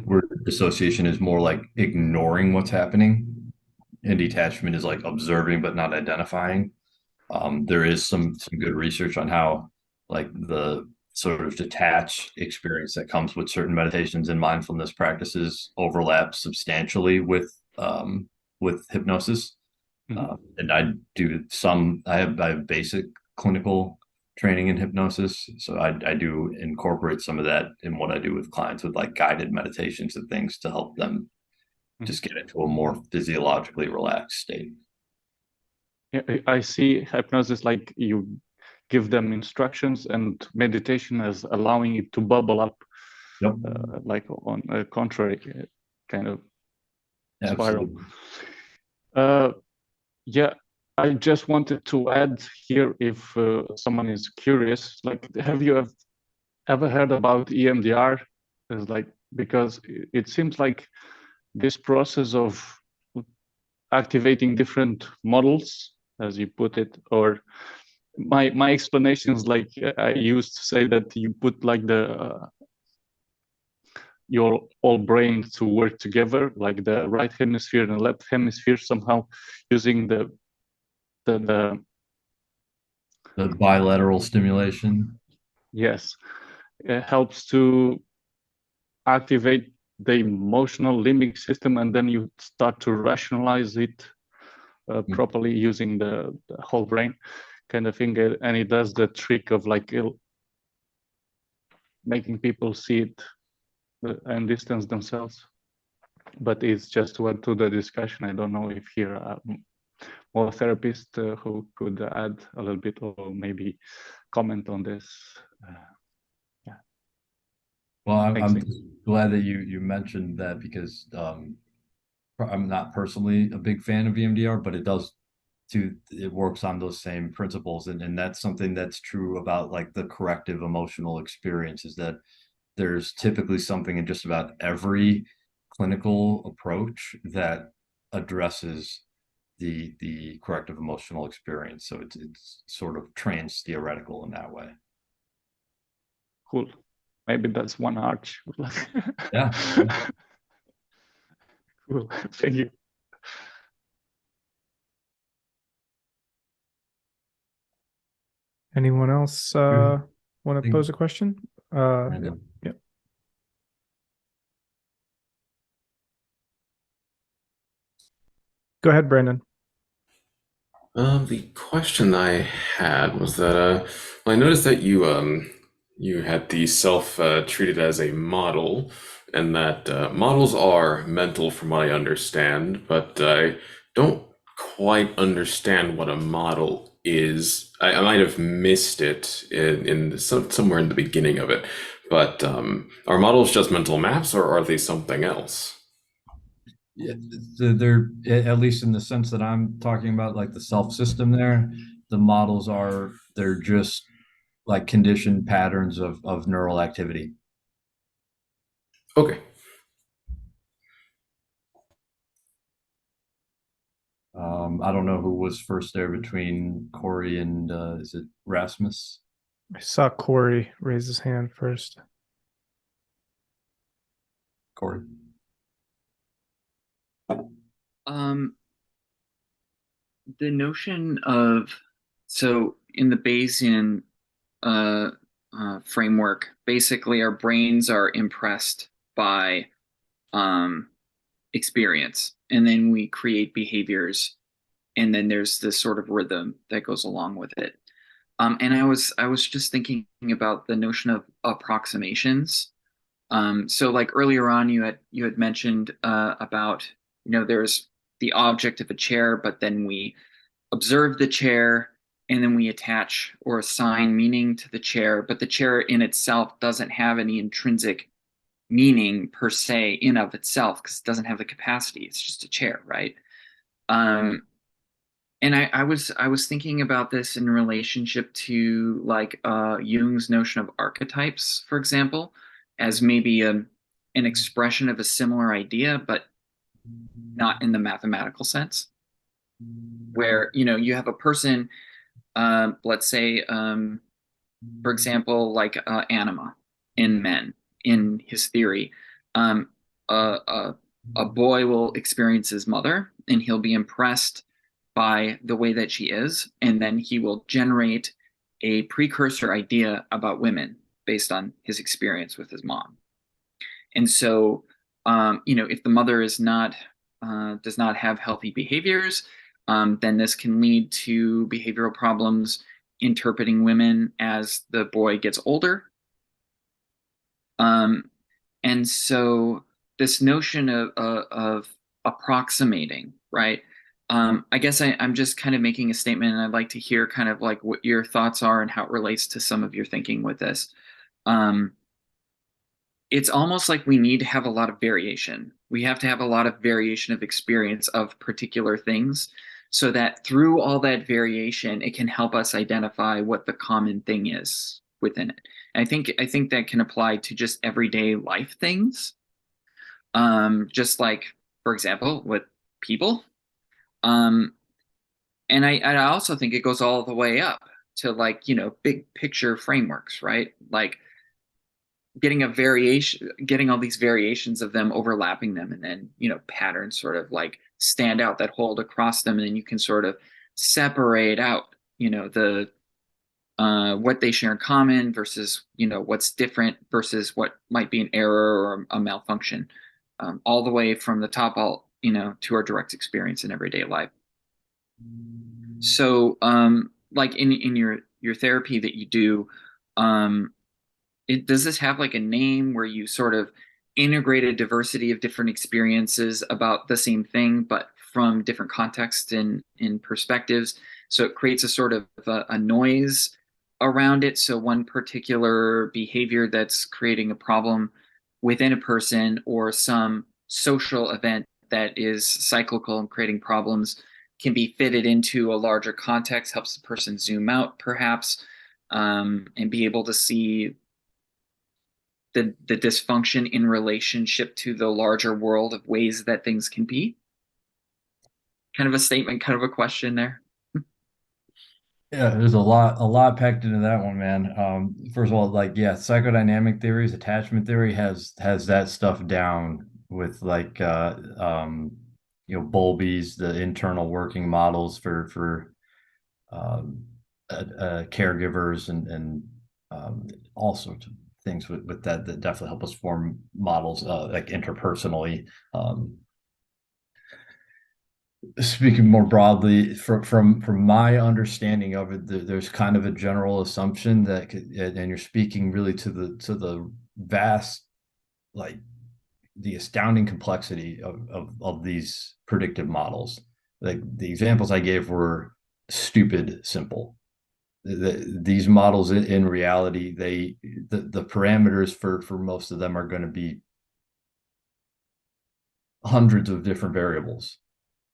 where dissociation is more like ignoring what's happening, and detachment is like observing but not identifying. There is some good research on how like the sort of detached experience that comes with certain meditations and mindfulness practices overlaps substantially with hypnosis. And I have basic clinical training in hypnosis. So I do incorporate some of that in what I do with clients with like guided meditations and things to help them just get into a more physiologically relaxed state. Yeah, I see hypnosis like you give them instructions, and meditation as allowing it to bubble up, Yep. like on a contrary kind of spiral. Absolutely. Yeah, I just wanted to add here, if someone is curious, like, have you ever heard about EMDR? It's like, because it seems like this process of activating different models, as you put it, or my explanation is like, I used to say that you put like your whole brain to work together, like the right hemisphere and left hemisphere, somehow using the bilateral stimulation. yes, it helps to activate the emotional limbic system, and then you start to rationalize it properly using the whole brain kind of thing. And it does the trick of like making people see it and distance themselves. But it's just to add to the discussion. I don't know if here are more therapists who could add a little bit or maybe comment on this. Yeah. Well, I'm glad that you mentioned that, because I'm not personally a big fan of EMDR, but it works on those same principles. And that's something that's true about like the corrective emotional experience, is that there's typically something in just about every clinical approach that addresses the corrective emotional experience. So it's sort of trans theoretical in that way. Cool. Maybe that's one arch. Yeah. Cool. Thank you. Anyone else want to pose a question? Yeah. Go ahead, Brandon. The question I had was that well, I noticed that you had the self treated as a model, and that models are mental from what I understand, but I don't quite understand what a model is. I might have missed it somewhere in the beginning of it, but are models just mental maps, or are they something else? Yeah, they're, at least in the sense that I'm talking about, like the self system there, the models they're just like conditioned patterns of neural activity. Okay. I don't know who was first there between Corey and is it Rasmus? I saw Corey raise his hand first. Corey. The notion of, so in the Bayesian framework, basically our brains are impressed by experience, and then we create behaviors, and then there's this sort of rhythm that goes along with it. And I was just thinking about the notion of approximations. So like earlier on, you had mentioned about, there's the object of a chair, but then we observe the chair, and then we attach or assign meaning to the chair, but the chair in itself doesn't have any intrinsic meaning per se in of itself, because it doesn't have the capacity. It's just a chair, right? And I was thinking about this in relationship to like Jung's notion of archetypes, for example, as maybe an expression of a similar idea, but not in the mathematical sense, where you have a person, let's say, for example, like anima in men, in his theory. A boy will experience his mother, and he'll be impressed by the way that she is, and then he will generate a precursor idea about women based on his experience with his mom. And so, if the mother is not does not have healthy behaviors, then this can lead to behavioral problems interpreting women as the boy gets older. And so this notion of approximating, right? I guess I'm just kind of making a statement, and I'd like to hear kind of like what your thoughts are and how it relates to some of your thinking with this. It's almost like we need to have a lot of variation. We have to have a lot of variation of experience of particular things, so that through all that variation, it can help us identify what the common thing is within it. And I think that can apply to just everyday life things. Just like, for example, with people. And I also think it goes all the way up to like, big picture frameworks, right? Like getting all these variations of them, overlapping them, and then, patterns sort of like stand out that hold across them. And then you can sort of separate out, the what they share in common versus, what's different versus what might be an error or a malfunction, all the way from the top, to our direct experience in everyday life. So, like in your therapy that you do, does this have like a name where you sort of integrate a diversity of different experiences about the same thing, but from different contexts and perspectives? So it creates a sort of a noise around it. So one particular behavior that's creating a problem within a person, or some social event that is cyclical and creating problems, can be fitted into a larger context, helps the person zoom out perhaps, and be able to see the dysfunction in relationship to the larger world of ways that things can be. kind of a statement, kind of a question there. Yeah, there's a lot packed into that one, man. First of all, like, yeah, psychodynamic theories, attachment theory has that stuff down with like Bowlby's, the internal working models for caregivers and all sorts of things with that definitely help us form models like interpersonally. Speaking more broadly, from my understanding of it, there's kind of a general assumption that, and you're speaking really to the vast, like the astounding complexity of these predictive models. Like the examples I gave were stupid simple. These models in reality, the parameters for most of them are going to be hundreds of different variables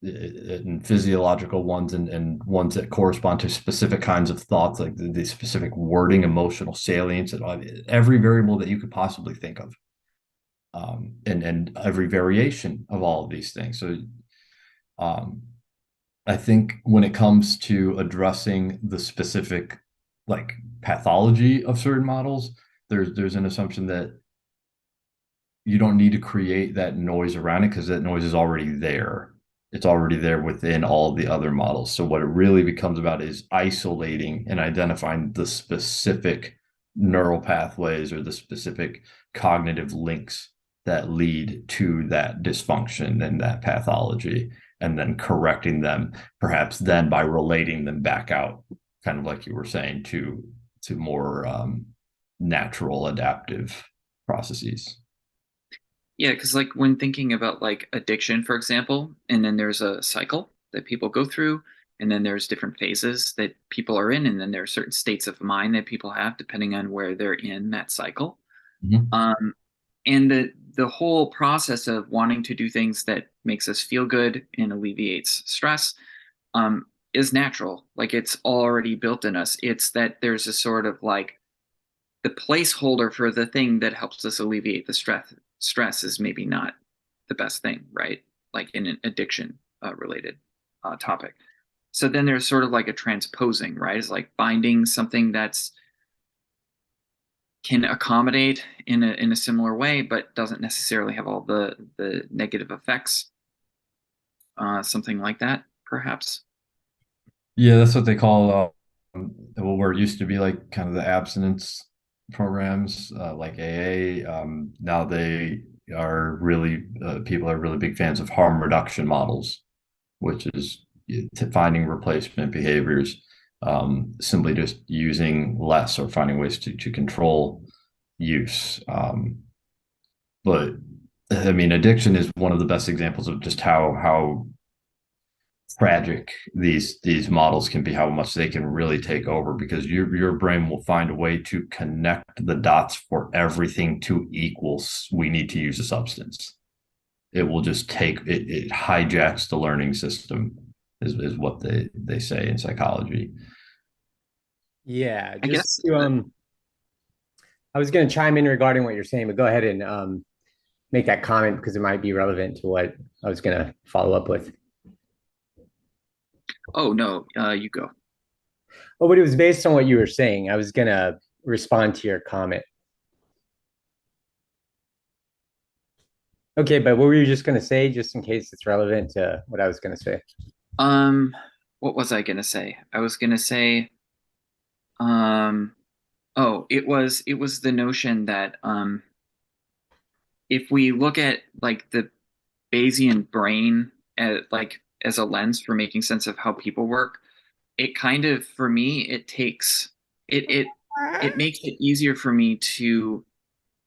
and physiological ones and ones that correspond to specific kinds of thoughts, like the specific wording, emotional salience, and every variable that you could possibly think of, and every variation of all of these things. So I think when it comes to addressing the specific like pathology of certain models, there's an assumption that you don't need to create that noise around it because that noise is already there. It's already there within all the other models. So what it really becomes about is isolating and identifying the specific neural pathways or the specific cognitive links that lead to that dysfunction and that pathology, and then correcting them, perhaps then by relating them back out, kind of like you were saying, to more natural adaptive processes. Yeah, because like when thinking about like addiction, for example, and then there's a cycle that people go through, and then there's different phases that people are in, and then there are certain states of mind that people have depending on where they're in that cycle. Mm-hmm. And the whole process of wanting to do things that makes us feel good and alleviates stress is natural. Like it's already built in us. It's that there's a sort of like the placeholder for the thing that helps us alleviate the stress is maybe not the best thing, right? Like in an addiction related topic. So then there's sort of like a transposing, right? It's like finding something that's can accommodate in a similar way, but doesn't necessarily have all the negative effects. Something like that, perhaps. Yeah, that's what they call where it used to be like kind of the abstinence programs, like AA. Now they are really people are really big fans of harm reduction models, which is finding replacement behaviors, simply just using less or finding ways to control use. But I mean, addiction is one of the best examples of just how tragic these models can be, how much they can really take over, because your brain will find a way to connect the dots for everything to equals we need to use a substance. It will just take it hijacks the learning system is what they say in psychology. Yeah, I just guess to I was going to chime in regarding what you're saying, but go ahead and make that comment because it might be relevant to what I was going to follow up with. Oh no, you go. Oh, but it was based on what you were saying. I was going to respond to your comment. Okay, but what were you just going to say, just in case it's relevant to what I was going to say? What was I gonna say? I was gonna say, oh, it was the notion that if we look at like the Bayesian brain at like as a lens for making sense of how people work, it kind of for me it takes it makes it easier for me to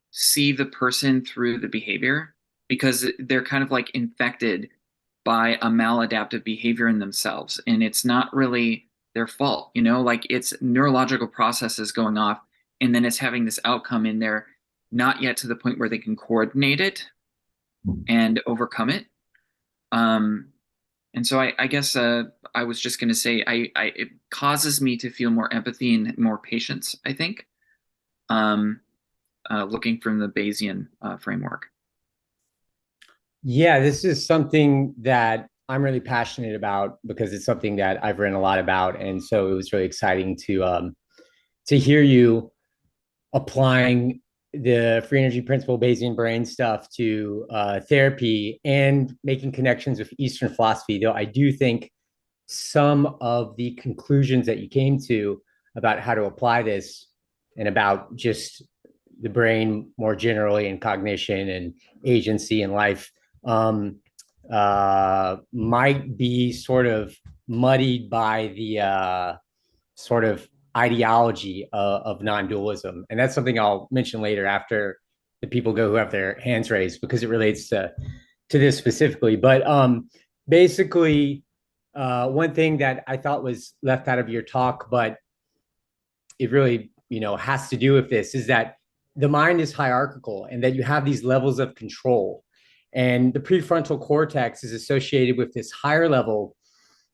see the person through the behavior because they're kind of like infected by a maladaptive behavior in themselves, and it's not really their fault, like it's neurological processes going off, and then it's having this outcome in there, not yet to the point where they can coordinate it and overcome it. And so I guess I was just going to say it causes me to feel more empathy and more patience, I think, looking from the Bayesian framework. Yeah, this is something that I'm really passionate about because it's something that I've written a lot about. And so it was really exciting to hear you applying the free energy principle, Bayesian brain stuff to therapy and making connections with Eastern philosophy, though I do think some of the conclusions that you came to about how to apply this and about just the brain more generally and cognition and agency in life might be sort of muddied by the sort of ideology of non-dualism. And that's something I'll mention later after the people go who have their hands raised, because it relates to this specifically. But basically, one thing that I thought was left out of your talk, but it really, has to do with this, is that the mind is hierarchical and that you have these levels of control. And the prefrontal cortex is associated with this higher level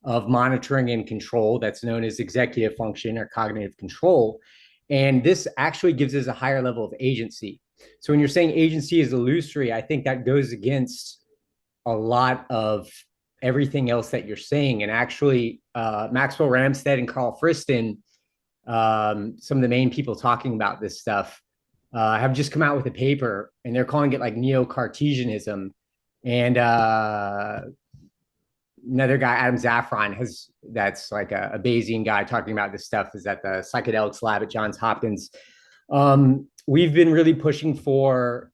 of monitoring and control that's known as executive function or cognitive control. And this actually gives us a higher level of agency. So when you're saying agency is illusory, I think that goes against a lot of everything else that you're saying. And actually, Maxwell Ramstead and Carl Friston, some of the main people talking about this stuff, have just come out with a paper, and they're calling it like neo-Cartesianism. And another guy, Adam Zaffron, that's like a Bayesian guy talking about this stuff, is at the psychedelics lab at Johns Hopkins. We've been really pushing for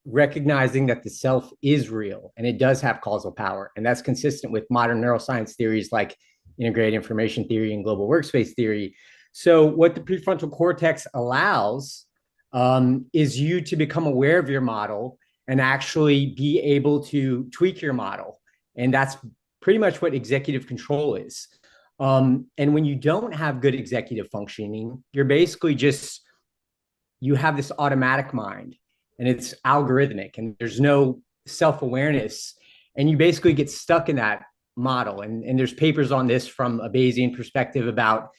recognizing that the self is real and it does have causal power. And that's consistent with modern neuroscience theories like integrated information theory and global workspace theory. So what the prefrontal cortex allows is you to become aware of your model and actually be able to tweak your model. And that's pretty much what executive control is. And when you don't have good executive functioning, you're basically just, you have this automatic mind and it's algorithmic and there's no self-awareness. And you basically get stuck in that model. And there's papers on this from a Bayesian perspective about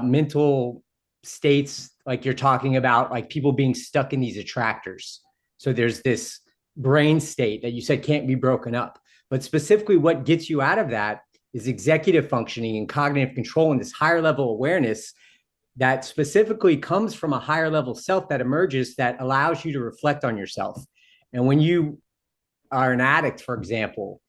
mental states, like you're talking about, like people being stuck in these attractors. So there's this brain state that you said can't be broken up. But specifically what gets you out of that is executive functioning and cognitive control and this higher level awareness that specifically comes from a higher level self that emerges, that allows you to reflect on yourself. And when you are an addict, for example,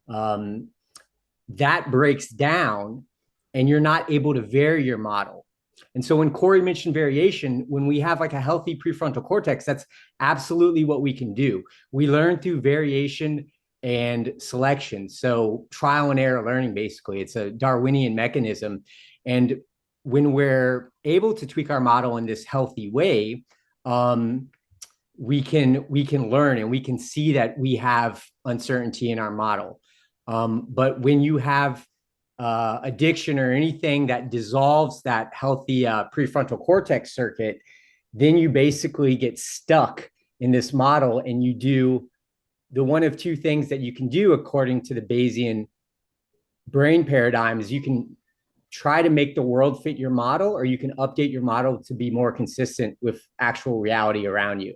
that breaks down and you're not able to vary your model. And so when Corey mentioned variation, when we have like a healthy prefrontal cortex, that's absolutely what we can do. We learn through variation and selection. So trial and error learning, basically, it's a Darwinian mechanism. And when we're able to tweak our model in this healthy way, we can learn and we can see that we have uncertainty in our model. But when you have addiction or anything that dissolves that healthy prefrontal cortex circuit, then you basically get stuck in this model and you do the one of two things that you can do according to the Bayesian brain paradigm is you can try to make the world fit your model, or you can update your model to be more consistent with actual reality around you.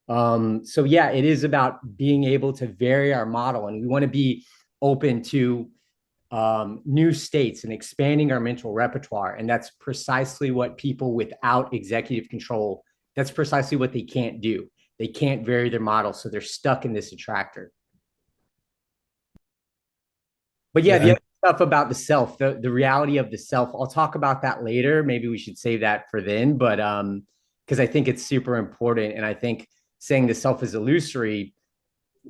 So yeah, it is about being able to vary our model, and we want to be open to new states and expanding our mental repertoire. And that's precisely what people without executive control, that's precisely what they can't do. They can't vary their model, so they're stuck in this attractor. But yeah, the other stuff about the self, the reality of the self, I'll talk about that later. Maybe we should save that for then, but because I think it's super important. And I think saying the self is illusory,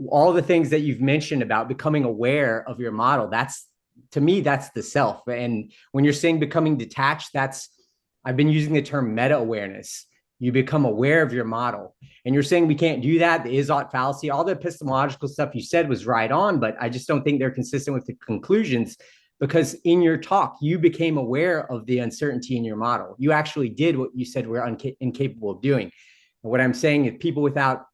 all the things that you've mentioned about becoming aware of your model, that's, to me, that's the self. And when you're saying becoming detached, I've been using the term meta-awareness. You become aware of your model. And you're saying we can't do that, the is-ought fallacy, all the epistemological stuff you said was right on, but I just don't think they're consistent with the conclusions, because in your talk, you became aware of the uncertainty in your model. You actually did what you said we're incapable of doing. And what I'm saying is people without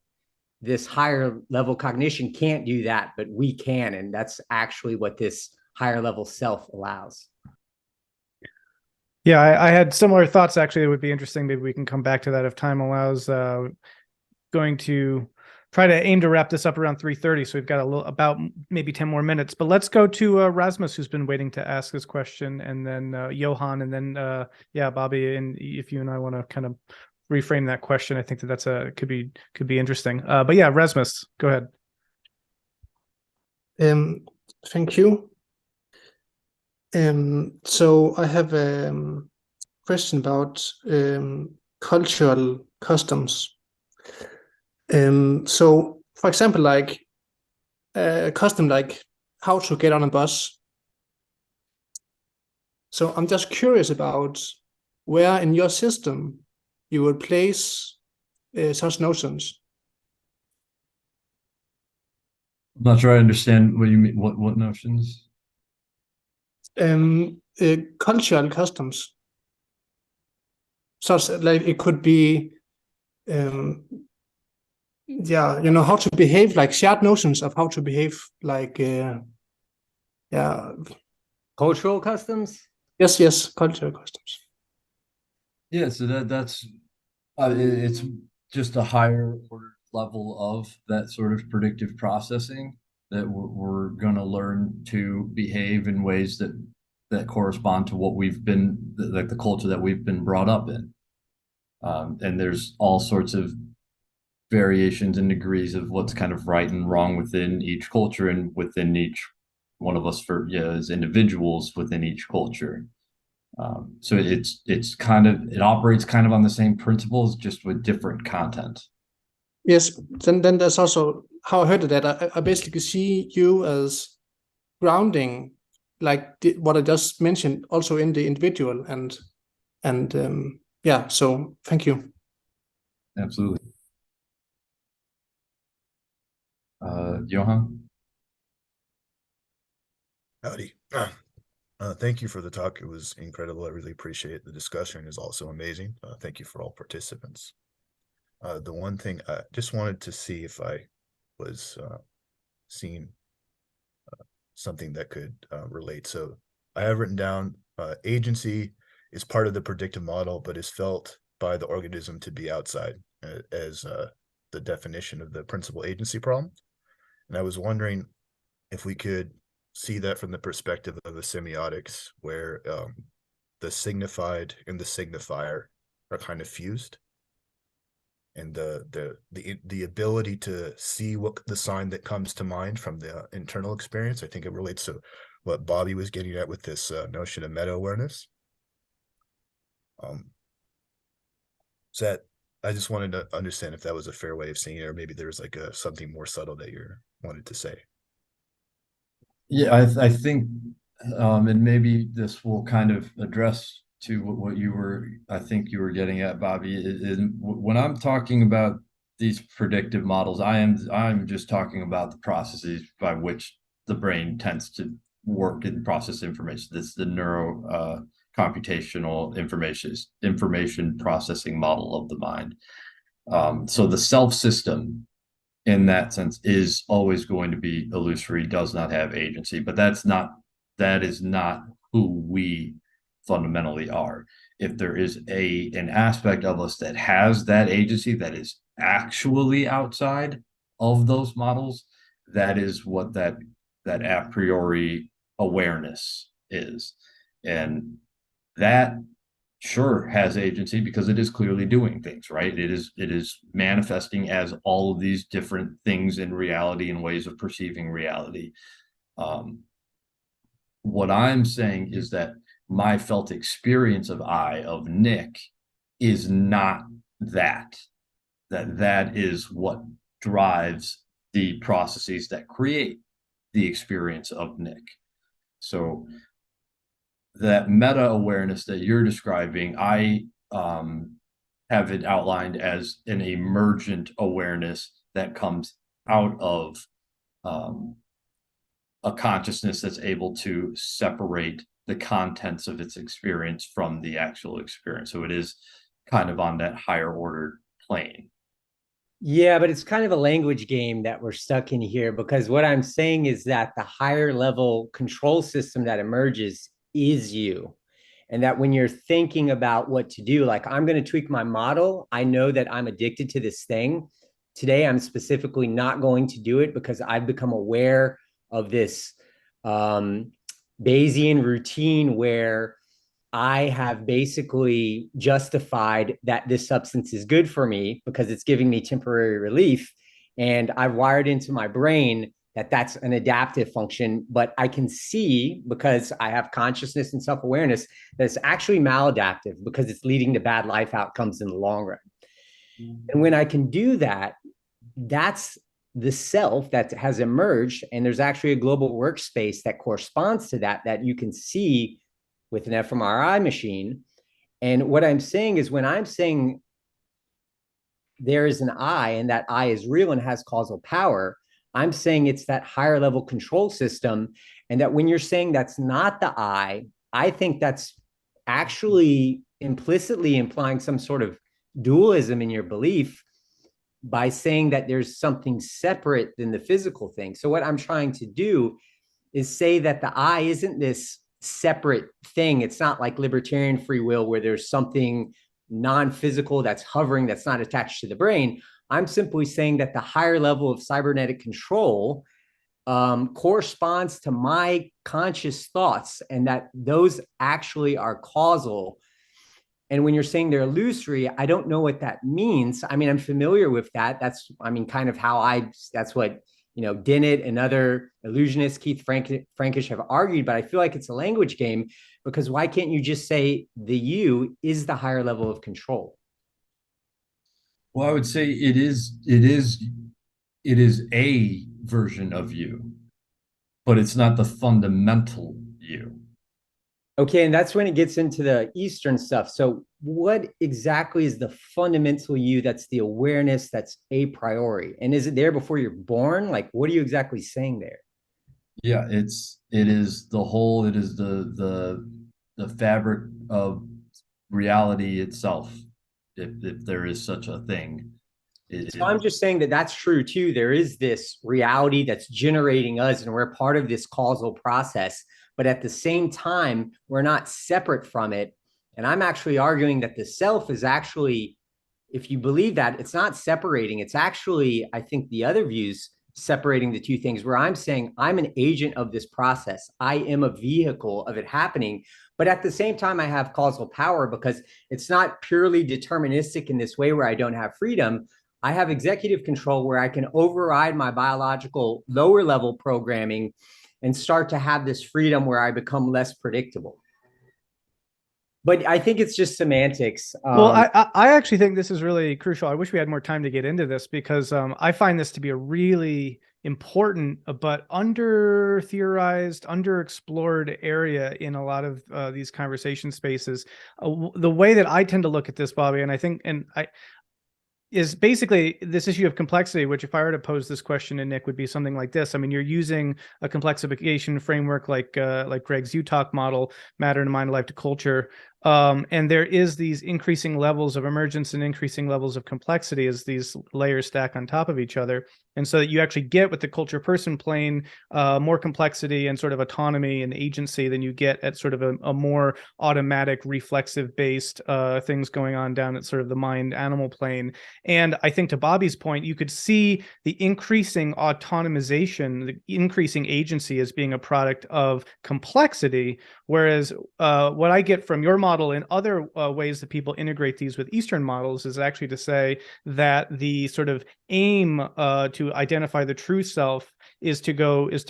this higher level cognition can't do that, but we can. And that's actually what this higher level self allows. Yeah, I had similar thoughts, actually. It would be interesting. Maybe we can come back to that if time allows. Going to try to aim to wrap this up around 3:30. So we've got about maybe 10 more minutes, but let's go to Rasmus, who's been waiting to ask his question, and then Johan, and then Bobby. And if you and I want to kind of reframe that question, I think that's could be interesting. But yeah, Rasmus, go ahead. Thank you. So I have a question about cultural customs. So, for example, like a custom like how to get on a bus. So I'm just curious about where in your system you would place such notions. I'm not sure I understand what you mean. What notions? Cultural customs. Such like it could be, how to behave, like shared notions of how to behave, like, Cultural customs? Yes, cultural customs. Yeah, so that's it's just a higher order level of that sort of predictive processing that we're going to learn to behave in ways that correspond to what we've been, like the culture that we've been brought up in. And there's all sorts of variations and degrees of what's kind of right and wrong within each culture and within each one of us as individuals within each culture. So it operates kind of on the same principles, just with different content. Yes, then there's also how I heard of that. I basically see you as grounding, like what I just mentioned, also in the individual, and So thank you. Absolutely. Johan? Howdy. Thank you for the talk. It was incredible. I really appreciate it. The discussion is also amazing. Thank you for all participants. The one thing I just wanted to see if I was seeing something that could relate. So I have written down agency is part of the predictive model, but is felt by the organism to be outside as the definition of the principal agency problem. And I was wondering if we could see that from the perspective of the semiotics, where the signified and the signifier are kind of fused, and the ability to see what the sign that comes to mind from the internal experience. I think it relates to what Bobby was getting at with this notion of meta awareness. So that I just wanted to understand if that was a fair way of seeing it, or maybe there's like something more subtle that you wanted to say. Yeah, I think, and maybe this will kind of address to what I think you were getting at, Bobby, is when I'm talking about these predictive models, I'm just talking about the processes by which the brain tends to work and process information. This is the neuro computational information processing model of the mind. So the self system in that sense is always going to be illusory, does not have agency, but that is not who we fundamentally are. If there is an aspect of us that has that agency, that is actually outside of those models, that is what that a priori awareness is. And that sure has agency because it is clearly doing things, right? It is manifesting as all of these different things in reality and ways of perceiving reality. What I'm saying is that my felt experience of Nick is not that is what drives the processes that create the experience of Nick. So that meta awareness that you're describing, I have it outlined as an emergent awareness that comes out of a consciousness that's able to separate the contents of its experience from the actual experience. So it is kind of on that higher order plane. Yeah, but it's kind of a language game that we're stuck in here, because what I'm saying is that the higher level control system that emerges is you. And that when you're thinking about what to do, like I'm going to tweak my model, I know that I'm addicted to this thing. Today, I'm specifically not going to do it because I've become aware of this Bayesian routine where I have basically justified that this substance is good for me because it's giving me temporary relief. And I've wired into my brain that that's an adaptive function, but I can see, because I have consciousness and self-awareness, that it's actually maladaptive because it's leading to bad life outcomes in the long run. And when I can do that, that's the self that has emerged. And there's actually a global workspace that corresponds to that, that you can see with an fMRI machine. And what I'm saying is, when I'm saying there is an I and that I is real and has causal power, I'm saying it's that higher level control system. And that when you're saying that's not the I think that's actually implicitly implying some sort of dualism in your belief by saying that there's something separate than the physical thing. So what I'm trying to do is say that the I isn't this separate thing. It's not like libertarian free will where there's something non-physical that's hovering, that's not attached to the brain. I'm simply saying that the higher level of cybernetic control corresponds to my conscious thoughts, and that those actually are causal. And when you're saying they're illusory, I don't know what that means. I mean, I'm familiar with that. That's, I mean, kind of how that's what, Dennett and other illusionists, Keith Frankish, have argued, but I feel like it's a language game, because why can't you just say the you is the higher level of control? Well, I would say it is a version of you, but it's not the fundamental you. Okay, and that's when it gets into the Eastern stuff. So what exactly is the fundamental you that's the awareness that's a priori? And is it there before you're born? Like, what are you exactly saying there? Yeah, it is the whole, it is the fabric of reality itself, if there is such a thing. So I'm just saying that that's true too. There is this reality that's generating us, and we're part of this causal process. But at the same time, we're not separate from it. And I'm actually arguing that the self is actually, if you believe that, it's not separating. It's actually, I think, the other views separating the two things, where I'm saying I'm an agent of this process. I am a vehicle of it happening. But at the same time, I have causal power, because it's not purely deterministic in this way where I don't have freedom. I have executive control where I can override my biological lower level programming and start to have this freedom where I become less predictable. But I think it's just semantics. Well, I actually think this is really crucial. I wish we had more time to get into this, because I find this to be a really important but under-theorized, under-explored area in a lot of these conversation spaces. The way that I tend to look at this, Bobby, and I think, is basically this issue of complexity, which, if I were to pose this question to Nick, would be something like this. I mean, you're using a complexification framework like Greg's UTalk model, matter to mind, life to culture. And there is these increasing levels of emergence and increasing levels of complexity as these layers stack on top of each other. And so that you actually get, with the culture person plane, more complexity and sort of autonomy and agency than you get at sort of a more automatic, reflexive based things going on down at sort of the mind animal plane. And I think, to Bobby's point, you could see the increasing autonomization, the increasing agency, as being a product of complexity. Whereas what I get from your model and other ways that people integrate these with Eastern models is actually to say that the sort of aim to identify the true self is to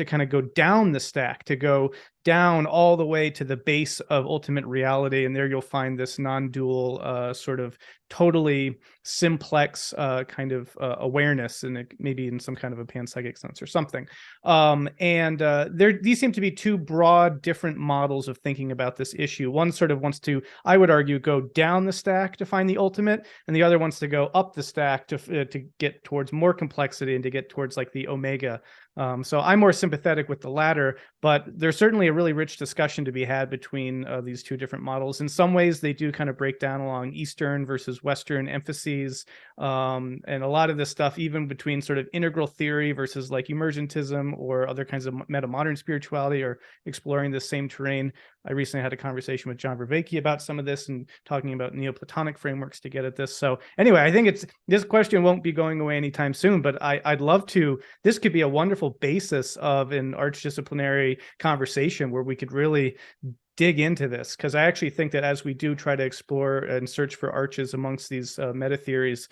kind of go down the stack, to go down all the way to the base of ultimate reality. And there you'll find this non-dual sort of totally simplex kind of awareness, and maybe in some kind of a panpsychic sense or something. These seem to be two broad, different models of thinking about this issue. One sort of wants to, I would argue, go down the stack to find the ultimate, and the other wants to go up the stack to get towards more complexity and to get towards like the omega. So I'm more sympathetic with the latter, but there's certainly a really rich discussion to be had between these two different models. In some ways, they do kind of break down along Eastern versus Western emphases. And a lot of this stuff, even between sort of integral theory versus like emergentism or other kinds of meta-modern spirituality, are exploring the same terrain. I recently had a conversation with John Vervaeke about some of this and talking about Neoplatonic frameworks to get at this. So anyway, I think this question won't be going away anytime soon, but I'd love to. This could be a wonderful basis of an archdisciplinary conversation where we could really dig into this, because I actually think that as we do try to explore and search for arches amongst these meta theories,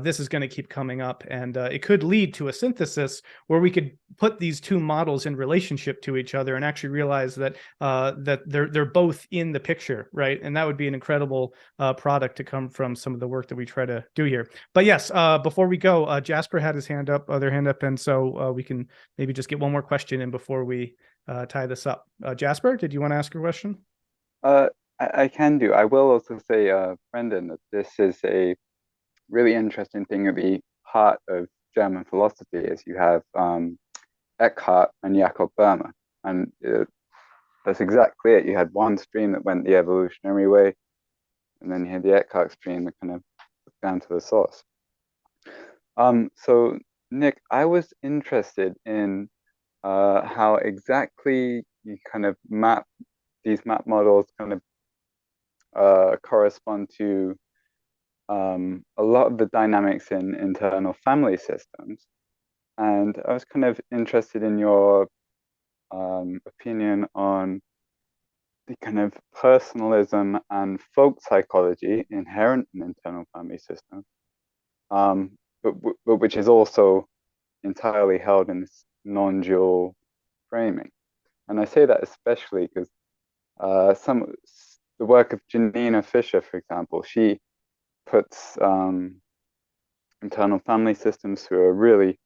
this is going to keep coming up, and it could lead to a synthesis where we could put these two models in relationship to each other and actually realize that that they're both in the picture, right? And that would be an incredible product to come from some of the work that we try to do here. But yes, before we go, Jasper had his other hand up, and so we can maybe just get one more question in before we tie this up. Jasper, did you want to ask a question? I can do. I will also say, Brendan, that this is a really interesting thing at the heart of German philosophy, is you have Eckhart and Jakob Böhme, and that's exactly it. You had one stream that went the evolutionary way, and then you had the Eckhart stream that kind of took down to the source. So Nick, I was interested in how exactly you kind of these map models kind of correspond to a lot of the dynamics in internal family systems. And I was kind of interested in your opinion on the kind of personalism and folk psychology inherent in internal family systems, but which is also entirely held in this non-dual framing. And I say that especially because the work of Janina Fisher, for example, she puts internal family systems through a really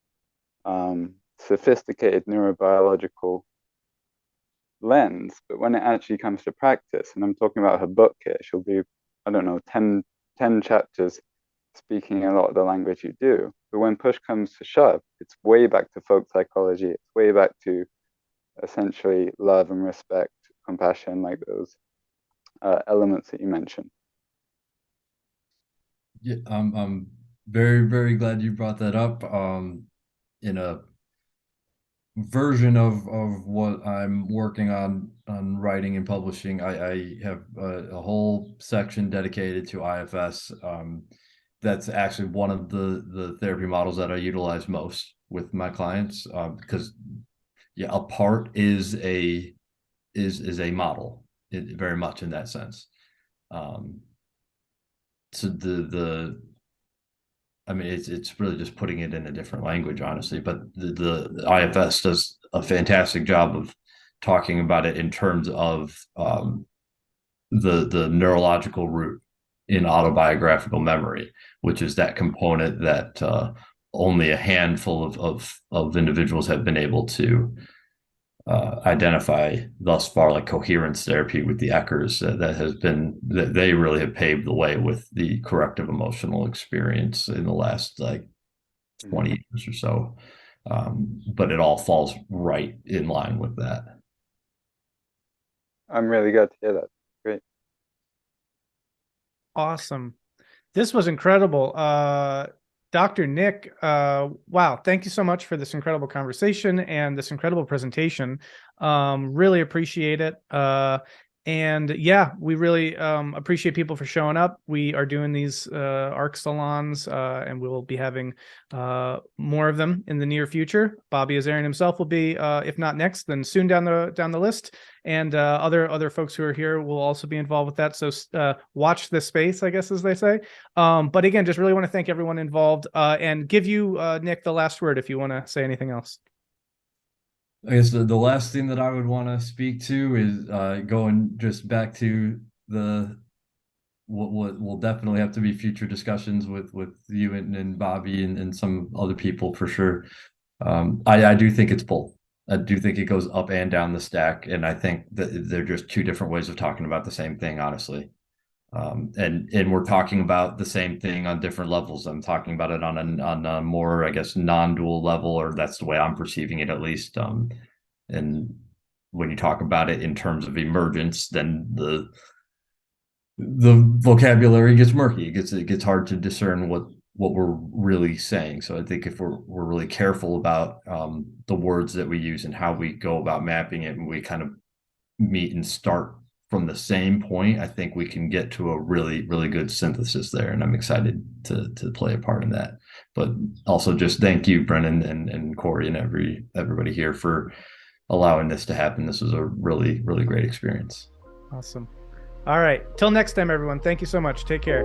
sophisticated neurobiological lens. But when it actually comes to practice, and I'm talking about her book here, she'll be, I don't know, 10 chapters speaking a lot of the language you do. But when push comes to shove, it's way back to folk psychology. It's way back to essentially love and respect, compassion, like those elements that you mentioned. Yeah, I'm very, very glad you brought that up. In a version of what I'm working on writing and publishing, I have a whole section dedicated to IFS. That's actually one of the therapy models that I utilize most with my clients, because yeah, a part is a model, very much in that sense. So I mean, it's really just putting it in a different language, honestly. But the IFS does a fantastic job of talking about it in terms of the neurological root in autobiographical memory, which is that component that only a handful of individuals have been able to identify thus far, like coherence therapy with the Eckers, that they really have paved the way with the corrective emotional experience in the last like 20 years or so. But it all falls right in line with that. I'm really glad to hear that. Great. Awesome. This was incredible. Dr. Nick, wow, thank you so much for this incredible conversation and this incredible presentation. Really appreciate it. And yeah, we really appreciate people for showing up. We are doing these ARC salons, and we will be having more of them in the near future. Bobby Azarian himself will be, if not next, then soon down the list. And other folks who are here will also be involved with that. So watch this space, I guess, as they say. But again, just really want to thank everyone involved, and give you, Nick, the last word if you want to say anything else. I guess the last thing that I would want to speak to is going just back to what will definitely have to be future discussions with you and Bobby and some other people for sure. I do think it's both. I do think it goes up and down the stack, and I think that they're just two different ways of talking about the same thing, honestly. And we're talking about the same thing on different levels. I'm talking about it on a more, I guess, non-dual level, or that's the way I'm perceiving it, at least. And when you talk about it in terms of emergence, then the vocabulary gets murky. It gets hard to discern what we're really saying. So I think if we're really careful about the words that we use and how we go about mapping it, and we kind of meet and start from the same point, I think we can get to a really, really good synthesis there. And I'm excited to play a part in that. But also just thank you, Brennan and Corey and everybody here for allowing this to happen. This was a really, really great experience. Awesome. All right. Till next time, everyone. Thank you so much. Take care.